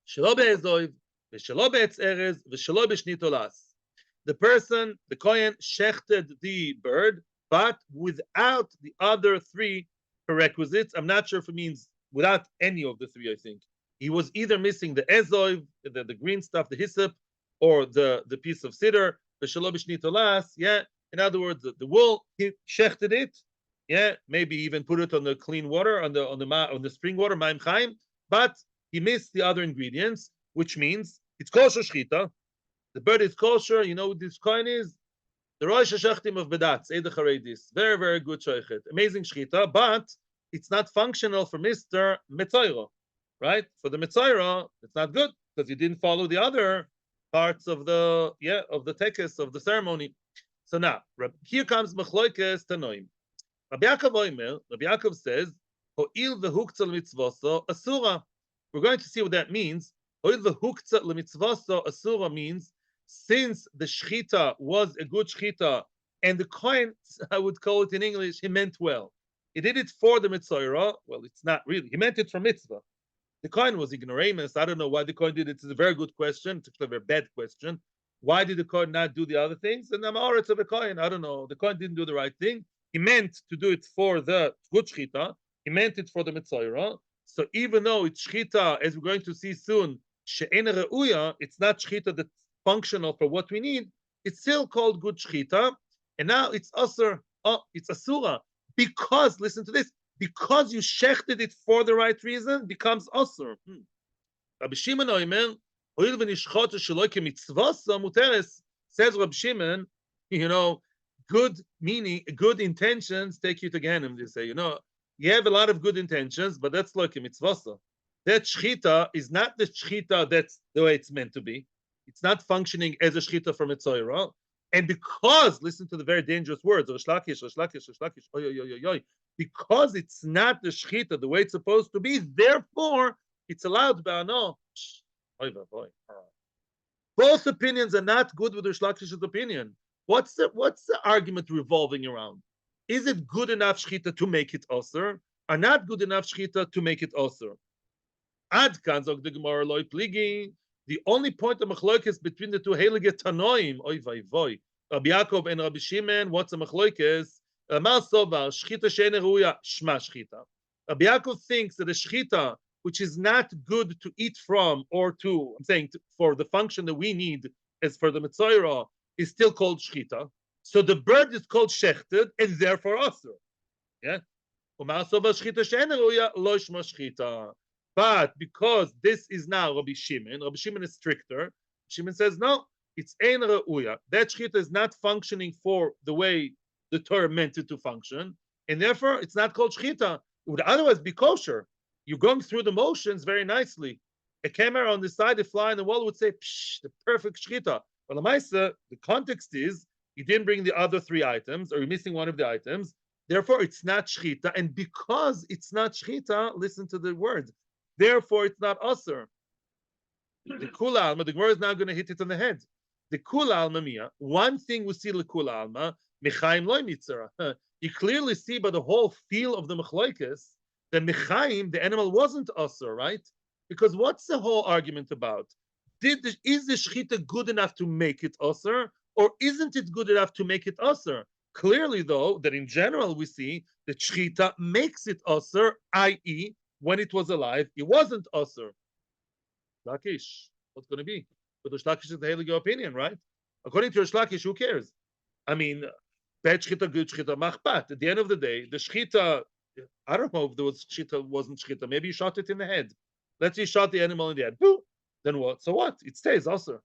Shelo be'ezov, v'shelo be'etz erez, v'shelo b'shnitolas. The person, the Kohen, shechted the bird, but without the other three prerequisites. I'm not sure if it means without any of the three, I think. He was either missing the ezov, the green stuff, the hyssop, or the piece of cedar, the shelo b'shnitolas, yeah. In other words, the wool, he shechted it, Yeah, maybe even put it on the clean water, on the spring water, Maim Chaim, but he missed the other ingredients, which means it's kosher shchita. The bird is kosher. You know what this coin is? The Rosh Hashachtim of Bedatz, Eidach Haredis. Very, very good shochet. Amazing shchita, but it's not functional for Mr. Metzora, right? For the Metzora, it's not good because you didn't follow the other parts of the tekes of the ceremony. So now, here comes Machloikes Tanoim. Rabbi Yaakov says, Ho'il v'huktzah l'mitzvoso asura. We're going to see what that means. Ho'il v'huktzah l'mitzvoso asura means, since the shchita was a good shchita, and the coin, I would call it in English, he meant well. He did it for the Metzora. Well, it's not really. He meant it for mitzvah. The coin was ignoramus. I don't know why the coin did it. It's a very good question. It's actually a very bad question. Why did the coin not do the other things? And I'm of the coin. I don't know. The coin didn't do the right thing. He meant to do it for the good shchita. He meant it for the Metzora. So even though it's shchita, as we're going to see soon, she'ena re'uya, it's not shchita that's functional for what we need. It's still called good shchita. And now it's asur. Oh, it's asura. Because, listen to this, because you shechted it for the right reason, becomes asur. Rabbi Shimon Oimer, hoil v'nishchot sheloi kemitzvasa muteres, says Rabbi Shimon, good meaning, good intentions take you to Gehenna. They say, you have a lot of good intentions, but that's like a mitzvah. That shchita is not the shchita that's the way it's meant to be. It's not functioning as a shchita from Metzora. And because, listen to the very dangerous words, because it's not the shchita the way it's supposed to be, therefore it's allowed by no. Both opinions are not good with Rish Lakish's opinion. What's the argument revolving around? Is it good enough shchita to make it osir, or not good enough shchita to make it osir? Ad kan zog the Gemara loy pligi. The only point of machlokes between the two heilige tanoim, oy vay voy, Rabbi Yaakov and Rabbi Shimon, what's a machlokes? Mal sovar shchita she'ena ruya shma shchita. Rabbi Yaakov thinks that a shchita which is not good to eat from, or to, I'm saying, for the function that we need, as for the Metzora, is still called shchita. So the bird is called shechted, and therefore asur. Yeah. But because this is now Rabbi Shimon is stricter. Shimon says, no, it's ein ra'uya. That shchita is not functioning for the way the Torah meant it to function, and therefore it's not called shchita. It would otherwise be kosher. You're going through the motions very nicely. A camera on the side, a fly on the wall would say, psh, the perfect shchita. But the context is, you didn't bring the other three items, or you're missing one of the items. Therefore, it's not shchita. And because it's not shchita, listen to the words. Therefore, it's not asur. The kula alma, the Gemara is now going to hit it on the head. The kula alma mia, one thing we see the kula alma, mechaim loy mitzara. You clearly see by the whole feel of the mechloikes that mechaim, the animal, wasn't asur, right? Because what's the whole argument about? Is the shchita good enough to make it asur, or isn't it good enough to make it asur? Clearly, though, that in general we see that shchita makes it asur, i.e., when it was alive, it wasn't asur. Lakish, what's going to be? But Rish Lakish is the heilige opinion, right? According to Rish Lakish, who cares? I mean, bad shchita, good shchita, machpat. At the end of the day, the shchita, I don't know if there was shchita, wasn't shchita. Maybe you shot it in the head. Let's say you shot the animal in the head. Boo! Then what? So what? It stays asur.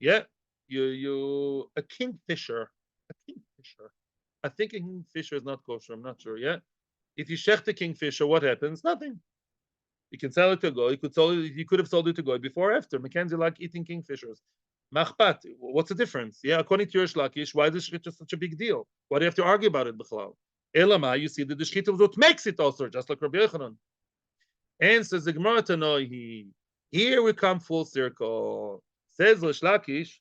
Yeah, a kingfisher. I think a kingfisher is not kosher. I'm not sure. Yeah, if you shech the kingfisher, what happens? Nothing. You can sell it to go. You could have sold it to go before or after. Mackenzie like eating kingfishers. Machpat. What's the difference? Yeah, according to Rish Lakish, why is the shchita such a big deal? Why do you have to argue about it, B'chlal? Elama, you see that the shchita was what makes it also, just like Rabbi Yochanan. And says the Gemara Tanoi, here we come full circle. Says Rish Lakish,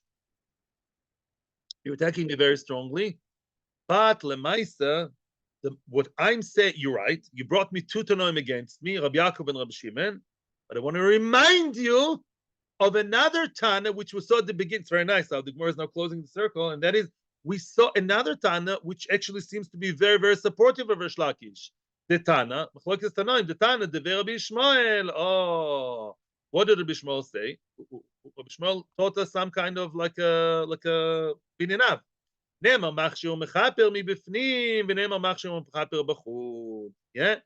you're attacking me very strongly, but lemaisa, what I'm saying, you're right. You brought me two Tanoim against me, Rabbi Yaakov and Rabbi Shimon, but I want to remind you of another Tana which we saw at the beginning. It's very nice how the Gemara is now closing the circle, and that is we saw another Tana which actually seems to be very, very supportive of Rish Lakish. The Tana, the Tana, the Rabbi Shmuel. Oh, what did Rabbi Shmuel say? Rabbi Shmuel taught us some kind of like a bininav. נאמר מכשיר ומכפר מבפנים, ונאמר מכשיר ומכפר בחוץ. Yeah?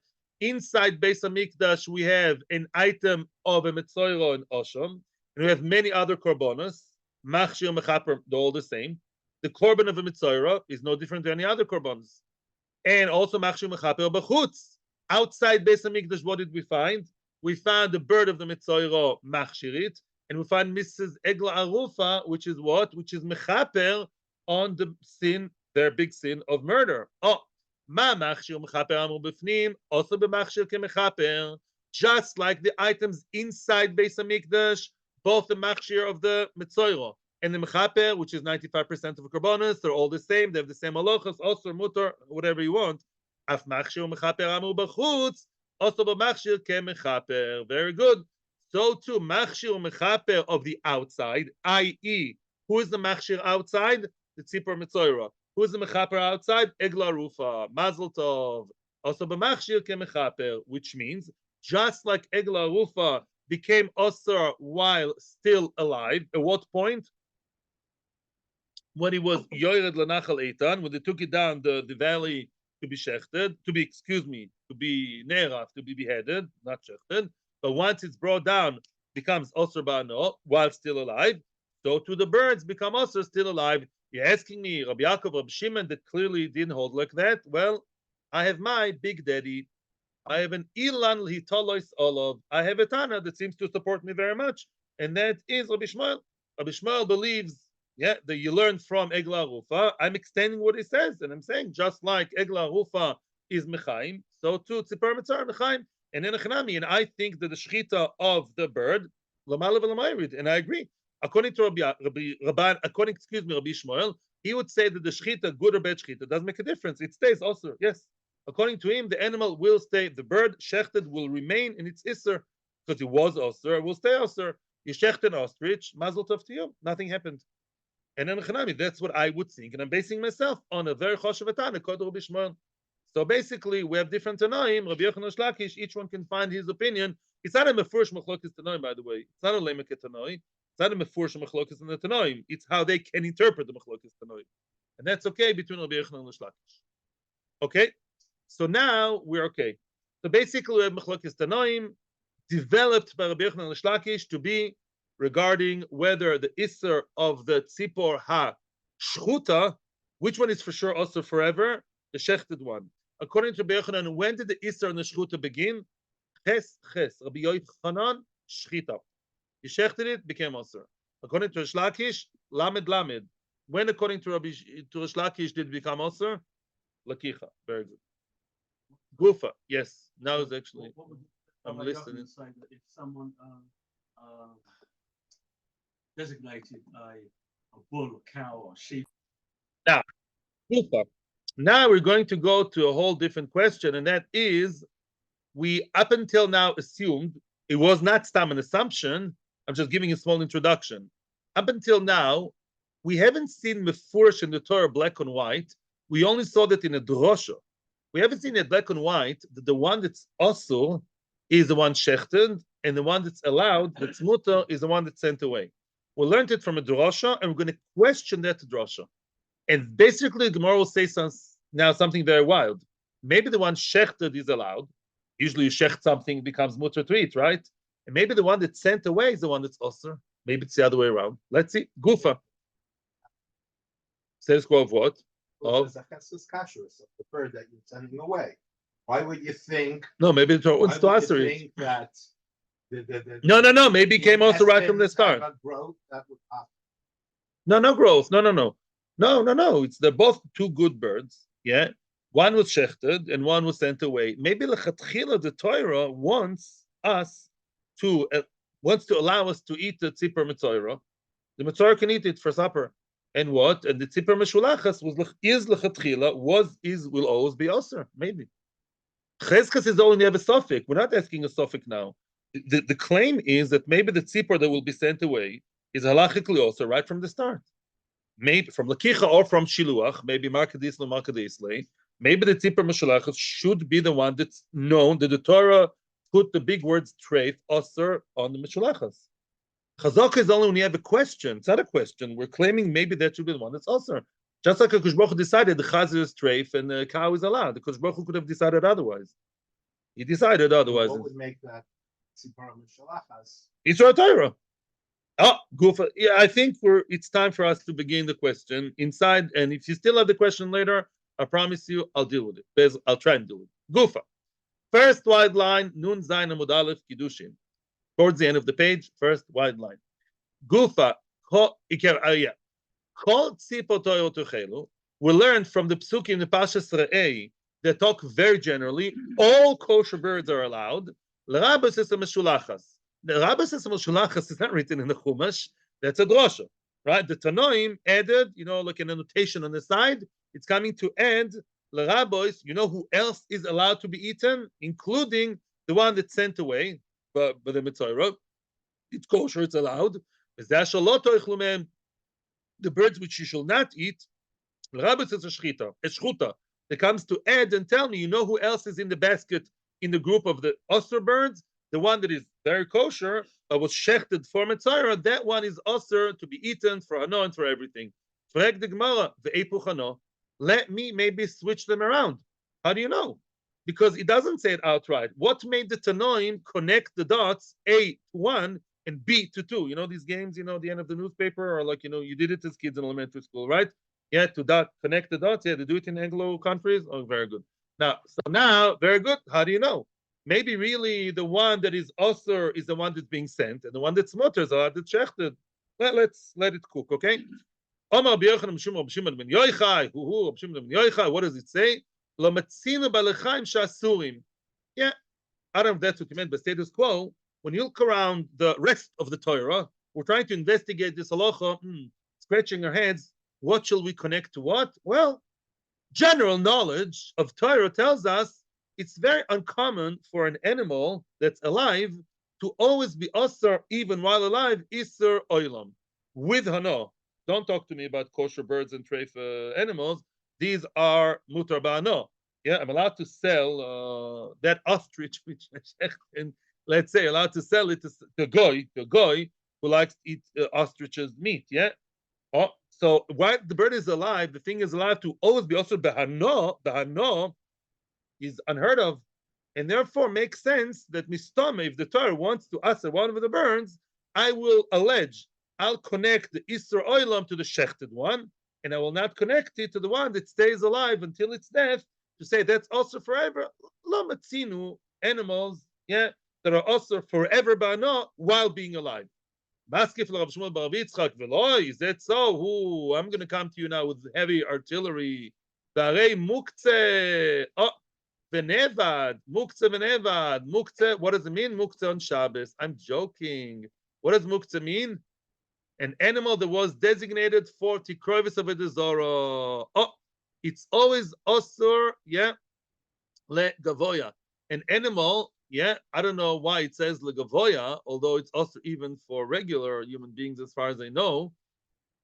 Inside Beis HaMikdash, we have an item of a Metzora and Osham, and we have many other korbanos. Machshir and Mechaper, they're all the same. The korban of a Metzora is no different than any other korbanos. And also Machshir and Mechaper b'chutz. Outside Beis HaMikdash, what did we find? We found the bird of the Metzora, Machshirit, and we find Mrs. Egla Arufa, which is what? Which is Mechaper on the sin, their big sin of murder. Oh, Ma machshir mechaper amur b'fnim, also b'machshir kemechaper. Just like the items inside Beis HaMikdash, both the machshir of the Metzora and the mechaper, which is 95% of the korbanos, they're all the same. They have the same halachas, also mutar, whatever you want. Af machshir mechaper amur b'chutz, also b'machshir kemechaper. Very good. So too, machshir mechaper of the outside, i.e., who is the machshir outside? The tzipor Metzora. Who is the mechaper outside? Egla Rufa, Mazel Tov. Also b'machshir kemechaper, which means just like Egla Rufa became osir while still alive. At what point? When he was yored lenachal eitan, when they took it down the valley to be shechted, to be neraf, to be beheaded, not shechted. But once it's brought down, becomes osir ba'ano while still alive. So to the birds become osir still alive. You're asking me, Rabbi Yaakov, Rabbi Shimon, that clearly didn't hold like that. Well, I have my big daddy. I have an Ilan Hitalois Olav. I have a Tana that seems to support me very much, and that is Rabbi Shmuel. Rabbi Shmuel believes, that you learn from Egla Rufa. I'm extending what he says, and I'm saying just like Egla Rufa is Mechaim, so too Tzipor Metzora Mechaim, and then Echanami. And I think that the shechita of the bird, Lamala v'Lamayrid, and I agree. According to Rabbi Shmuel, he would say that the shechita, good or bad shechita, doesn't make a difference. It stays also. Yes. According to him, the animal will stay. The bird shechted will remain in its isser because it was osir. Will stay osir. You shecht an ostrich, mazel tov to you. Nothing happened. And then Chanami, that's what I would think, and I'm basing myself on a very choshev Tana called Rabbi Shmuel. So basically, we have different Tanaim. Rabbi Yochanan Shlakish, each one can find his opinion. It's not a mefurish machlokes Tanaim, by the way. It's not a lemek Tanaim. It's not a mefurish machlokes in the Tanaim. It's how they can interpret the machlokes Tanaim, and that's okay between Rabbi Yochanan and Shlakish. Okay, so now we're okay. So basically, we have machlokes Tanaim developed by Rabbi Yochanan and Shlakish to be regarding whether the isser of the tzipor ha-shchuta, which one is for sure also forever, the shechted one. According to Rabbi Yochanan, when did the isser and the shchuta begin? Ches. Rabbi Yochanan, shchita. He shechted it, became osir. According to Shlakish, lamed. When, according to Shlakish, did it become osir? Lakicha. Very good. Gufa. Yes. Now it's actually. I'm listening. Say that if someone designated a bull, or cow, or sheep. Now, Gufa. Now we're going to go to a whole different question, and that is, we up until now assumed it was not stam an assumption. I'm just giving a small introduction. Up until now, we haven't seen mefurish in the Torah black and white. We only saw that in a drosha. We haven't seen it black and white that the one that's asur is the one shechted, and the one that's allowed, that's mutar, is the one that's sent away. We learned it from a drosha, and we're going to question that drosha. And basically, the Gemara will say something very wild. Maybe the one shechted is allowed. Usually, you shecht something, it becomes mutar to eat, right? And maybe the one that's sent away is the one that's osir. Maybe it's the other way around. Let's see. Gufa. Says quo of what? Of the bird that you're sending away. Why would you think? No, maybe it's to think that No. Maybe it came also right from the start. Growth, that would happen. No growth. No. They're both two good birds. Yeah. One was shechted and one was sent away. Maybe lechatchila the Torah wants to allow us to eat the tzipor Metzora. The Metzora can eat it for supper. And what? And the tzipor meshulachas is lechatchila, will always be osir. Maybe. Cheskas is only have a suffix. We're not asking a suffix now. The claim is that maybe the tzipor that will be sent away is halachically also right from the start. Maybe from lakicha or from shiluach, maybe markadisle. Maybe the tzipor meshulachas should be the one that's known that the Torah put the big words treif osir on the meshulachas. Chazaka is only when you have a question. It's not a question. We're claiming maybe that should be the one that's osir. Just like Kosh Baruch Hu decided the chazir is treif and the cow is allowed. The Kosh Baruch Hu could have decided otherwise. He decided otherwise. What would make that Tzipor Mishalachas? It's our Torah. Oh, Gufa. Yeah, I think it's time for us to begin the question inside. And if you still have the question later, I promise you, I'll deal with it. I'll try and do it. Gufa. First wide line, Nun Zayin Amud Aleph Kiddushin. Towards the end of the page, first wide line. Gufa. We learned from the psukim in the Pashas Re'ei that talk very generally. All kosher birds are allowed. L'rabas es meshulachas. The Rabbas es meshulachas is not written in the Chumash. That's a drosha, right? The Tanoim added, like an annotation on the side. It's coming to add l'rabos. You know who else is allowed to be eaten, including the one that's sent away by the Metzora. It's kosher. It's allowed. The birds which you shall not eat, l'rabos is a shchuta. That comes to add and tell me, you know who else is in the basket in the group of the osir birds? The one that is very kosher, but was shechted for Metzora, that one is osir to be eaten for hano and for everything. Frag the Gemara, ve'epuch hano. Let me maybe switch them around. How do you know? Because it doesn't say it outright. What made the Tanoim connect the dots, A to 1 and B to 2? You know these games, the end of the newspaper, or you did it as kids in elementary school, right? Yeah, to connect the dots. Yeah, they do it in Anglo countries. Oh, very good. Now, very good. How do you know? Maybe really the one that is osir is the one that's being sent, and the one that's mutter is the one that's shechted. Let's let it cook, okay? Omar b'Yochanan b'Shimon ben Yochai. B'Shimon ben Yochai. What does it say? Lo matzinu balechaim shasurim. Yeah, I don't know if that's what you meant by status quo. When you look around the rest of the Torah, we're trying to investigate this halacha, scratching our heads. What shall we connect to what? Well, general knowledge of Torah tells us it's very uncommon for an animal that's alive to always be osir, even while alive, isur oilam, with hano. Don't talk to me about kosher birds and treif animals. These are mutar ba'ano. Yeah, I'm allowed to sell that ostrich, which and let's say allowed to sell it to the goy who likes to eat ostrich's meat. Yeah. Oh, so while the bird is alive, the thing is alive to always be also behano. Behano is unheard of, and therefore makes sense that mistame, if the Torah wants to answer one of the birds, I'll connect the Isser Oilam to the shechted one, and I will not connect it to the one that stays alive until its death, to say that's also forever. Lo matzinu, animals, that are also forever ba'ano while being alive. Maskif l'Rav Shmuel bar Yitzchak v'loi, is that so? I'm going to come to you now with heavy artillery. Barei muktzeh, v'nevad, muktzeh v'nevad, muktzeh, what does it mean? Muktzeh on Shabbos. I'm joking. What does muktzeh mean? An animal that was designated for tikrovis of a dezora. It's always osur, le gavoya. An animal, I don't know why it says le gavoya, although it's also even for regular human beings, as far as I know.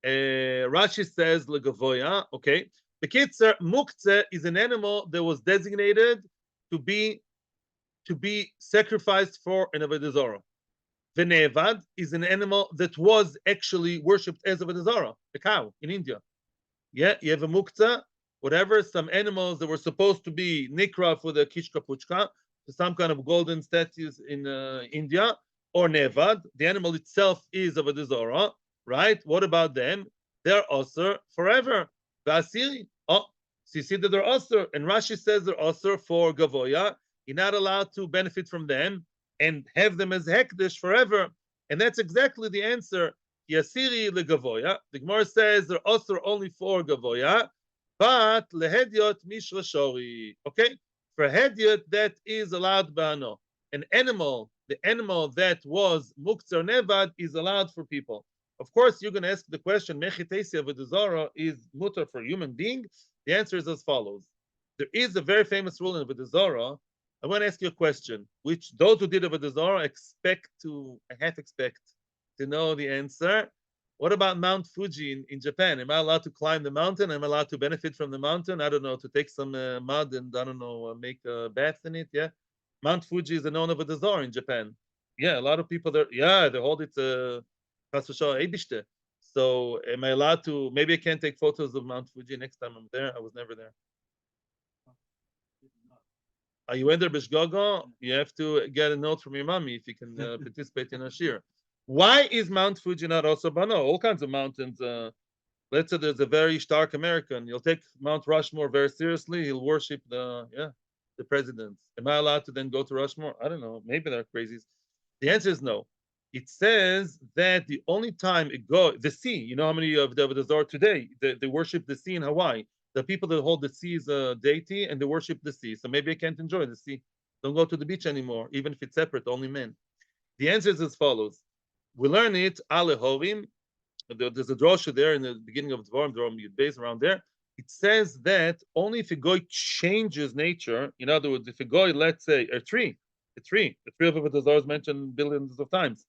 Rashi says le gavoya. Okay. The kitzer muktzeh is an animal that was designated to be sacrificed for an avodah zarah. V'nevad is an animal that was actually worshipped as avodah zarah, a cow in India. Yeah, you have a muktzeh, whatever, some animals that were supposed to be nikra for the kishka puchka, some kind of golden statues in India, or nevad, the animal itself is avodah zarah, right? What about them? They're osir forever. V'asiri, so you see that they're osir, and Rashi says they're osir for gavoya. You're not allowed to benefit from them and have them as hekdesh forever. And that's exactly the answer. Yasiri legavoya. The Gemara says they're also only for gavoya, but lehediot mishra shori. Okay, for hediot that is allowed ba'ano. An animal, the animal that was muktzar nevad is allowed for people. Of course, you're going to ask the question: mechitesi avodah zarah is mutar for human being? The answer is as follows: there is a very famous rule in avodah zarah. I want to ask you a question, which those who did avodah zarah expect to know the answer. What about Mount Fuji in Japan? Am I allowed to climb the mountain? Am I allowed to benefit from the mountain? I don't know, to take some mud and, I don't know, make a bath in it, yeah? Mount Fuji is a known avodah zarah in Japan. Yeah, a lot of people there, they hold it, So am I allowed to? Maybe I can't take photos of Mount Fuji next time I'm there. I was never there. Are you in there, Bishgogo? You have to get a note from your mommy if you can participate in a shiur. Why is Mount Fuji not also Bano? All kinds of mountains. Let's say there's a very stark American. You'll take Mount Rushmore very seriously. He'll worship the presidents. Am I allowed to then go to Rushmore? I don't know. Maybe they're crazies. The answer is no. It says that the only time it goes, the sea, you know how many of the are today? They worship the sea in Hawaii. The people that hold the sea is a deity and they worship the sea. So maybe I can't enjoy the sea. Don't go to the beach anymore, even if it's separate, only men. The answer is as follows. We learn it, Alehorim. There's a drosha there in the beginning of Dvarim, based around there. It says that only if a goy changes nature, in other words, if a goy, let's say, a tree of Avodah is mentioned billions of times,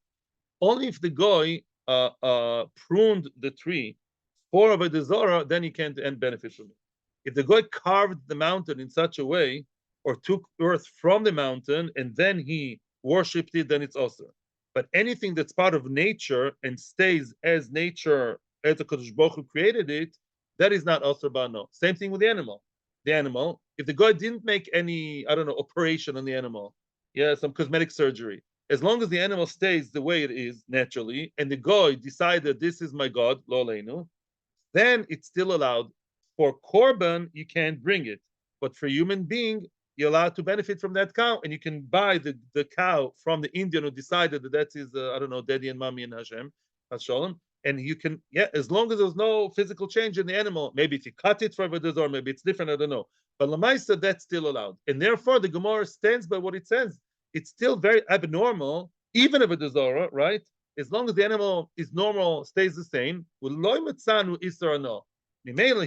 only if the goy pruned the tree for Avodah Zarah, then he can end benefit from it. If the goy carved the mountain in such a way, or took earth from the mountain and then he worshipped it, then it's also. But anything that's part of nature and stays as nature, as the Kodesh Baruch Hu created it, that is not also bano. Same thing with the animal. The animal, if the God didn't make any, I don't know, operation on the animal, some cosmetic surgery, as long as the animal stays the way it is naturally, and the God decided this is my God, lo leinu, then it's still allowed. For korban, you can't bring it, but for human being, you're allowed to benefit from that cow, and you can buy the cow from the Indian who decided that is, I don't know, daddy and mommy and Hashem, Hashem, and you can, as long as there's no physical change in the animal, maybe if you cut it for Avodah Zarah, maybe it's different, I don't know. But Lamaisa, that's still allowed. And therefore, the Gemara stands by what it says. It's still very abnormal, even Avodah Zarah, right? As long as the animal is normal, stays the same.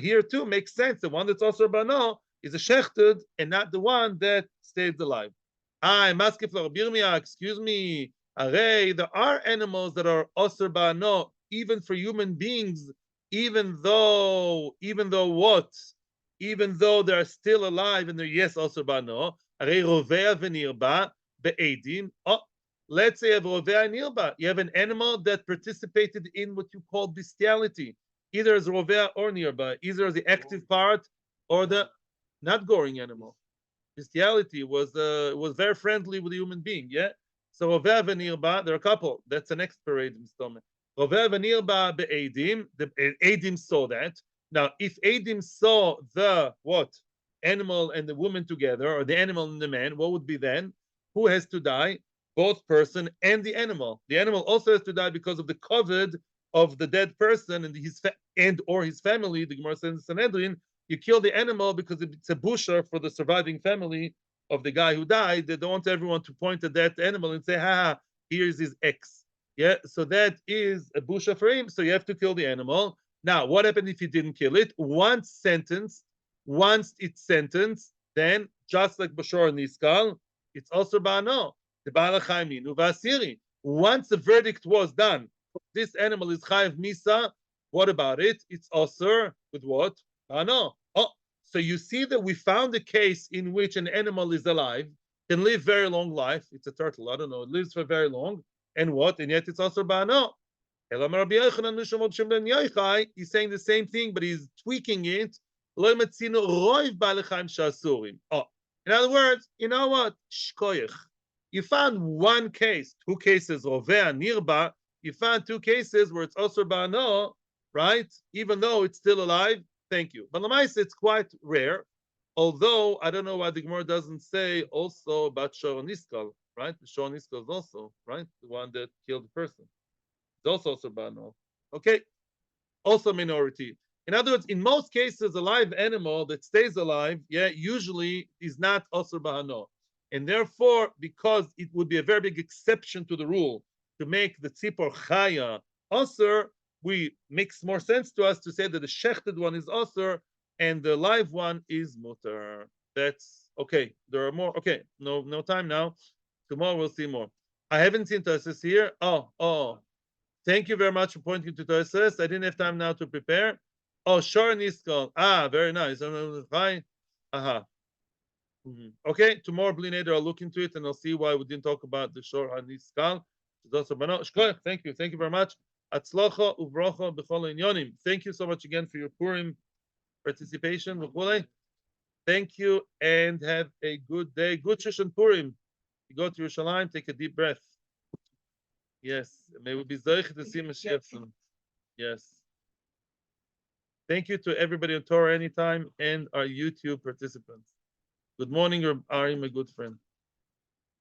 Here too makes sense. The one that's also bano is a shechted and not the one that stays alive. Excuse me. There are animals that are osir bano, even for human beings, even though what? Even though they're still alive and they're osir bano. Let's say you have an animal that participated in what you call bestiality, either as rovea or nearby, either as the active part or the not goring animal. Bestiality was very friendly with the human being, yeah? So rovea v'nirba, there are a couple. That's the next parade in Stomach. Rovea v'nirba be'edim, the edim saw that. Now, if edim saw the what? Animal and the woman together, or the animal and the man, what would be then? Who has to die? Both person and the animal. The animal also has to die because of the covet of the dead person and his family. The Gemara says in Sanhedrin, you kill the animal because it's a busha for the surviving family of the guy who died. They don't want everyone to point at that animal and say, "Ha, here's his ex." Yeah, so that is a busha for him. So you have to kill the animal. Now, what happened if you didn't kill it? Once it's sentenced, then just like Bashar and Niskal, it's also ba'ano. The Ba'alachaim Ninu V'asiri. Once the verdict was done, this animal is chayav misa. What about it? It's also with what? Ba'ano. Oh, so you see that we found a case in which an animal is alive, can live very long life. It's a turtle. I don't know. It lives for very long. And what? And yet it's also ba'ano. He's saying the same thing, but he's tweaking it. Oh, in other words, you know what? Shkoyach. You found one case, 2 cases, Rovea, Nirba. You found 2 cases where it's also ba'ano, right? Even though it's still alive. Thank you. But Lamais, it's quite rare. Although, I don't know why the Gemara doesn't say also about Shiur Niskal, right? The Shiur Niskal is also, right? The one that killed the person. It's also ba'ano. Okay. Also minority. In other words, in most cases, a live animal that stays alive, usually is not also ba'ano. And therefore, because it would be a very big exception to the rule to make the tzipor chaya osir, we makes more sense to us to say that the shechted one is osir and the live one is mutar. That's okay. There are more. Okay, no time now. Tomorrow we'll see more. I haven't seen Tosis here. Oh. Thank you very much for pointing to Tosis. I didn't have time now to prepare. Oh, Shiur Niskal. Very nice. Hi. Okay, tomorrow Bli Neder, I'll look into it and I'll see why we didn't talk about the Shiur Niskal. Thank you very much. Atzlocha uvrocha b'chol inyonim. Thank you so much again for your Purim participation. V'chulei. Thank you and have a good day. Good Shushan Purim. You go to Yerushalayim, take a deep breath. Yes. May we be zoich to see Mashiach soon. Yes. Thank you to everybody on Torah Anytime and our YouTube participants. Good morning, Ari, my good friend.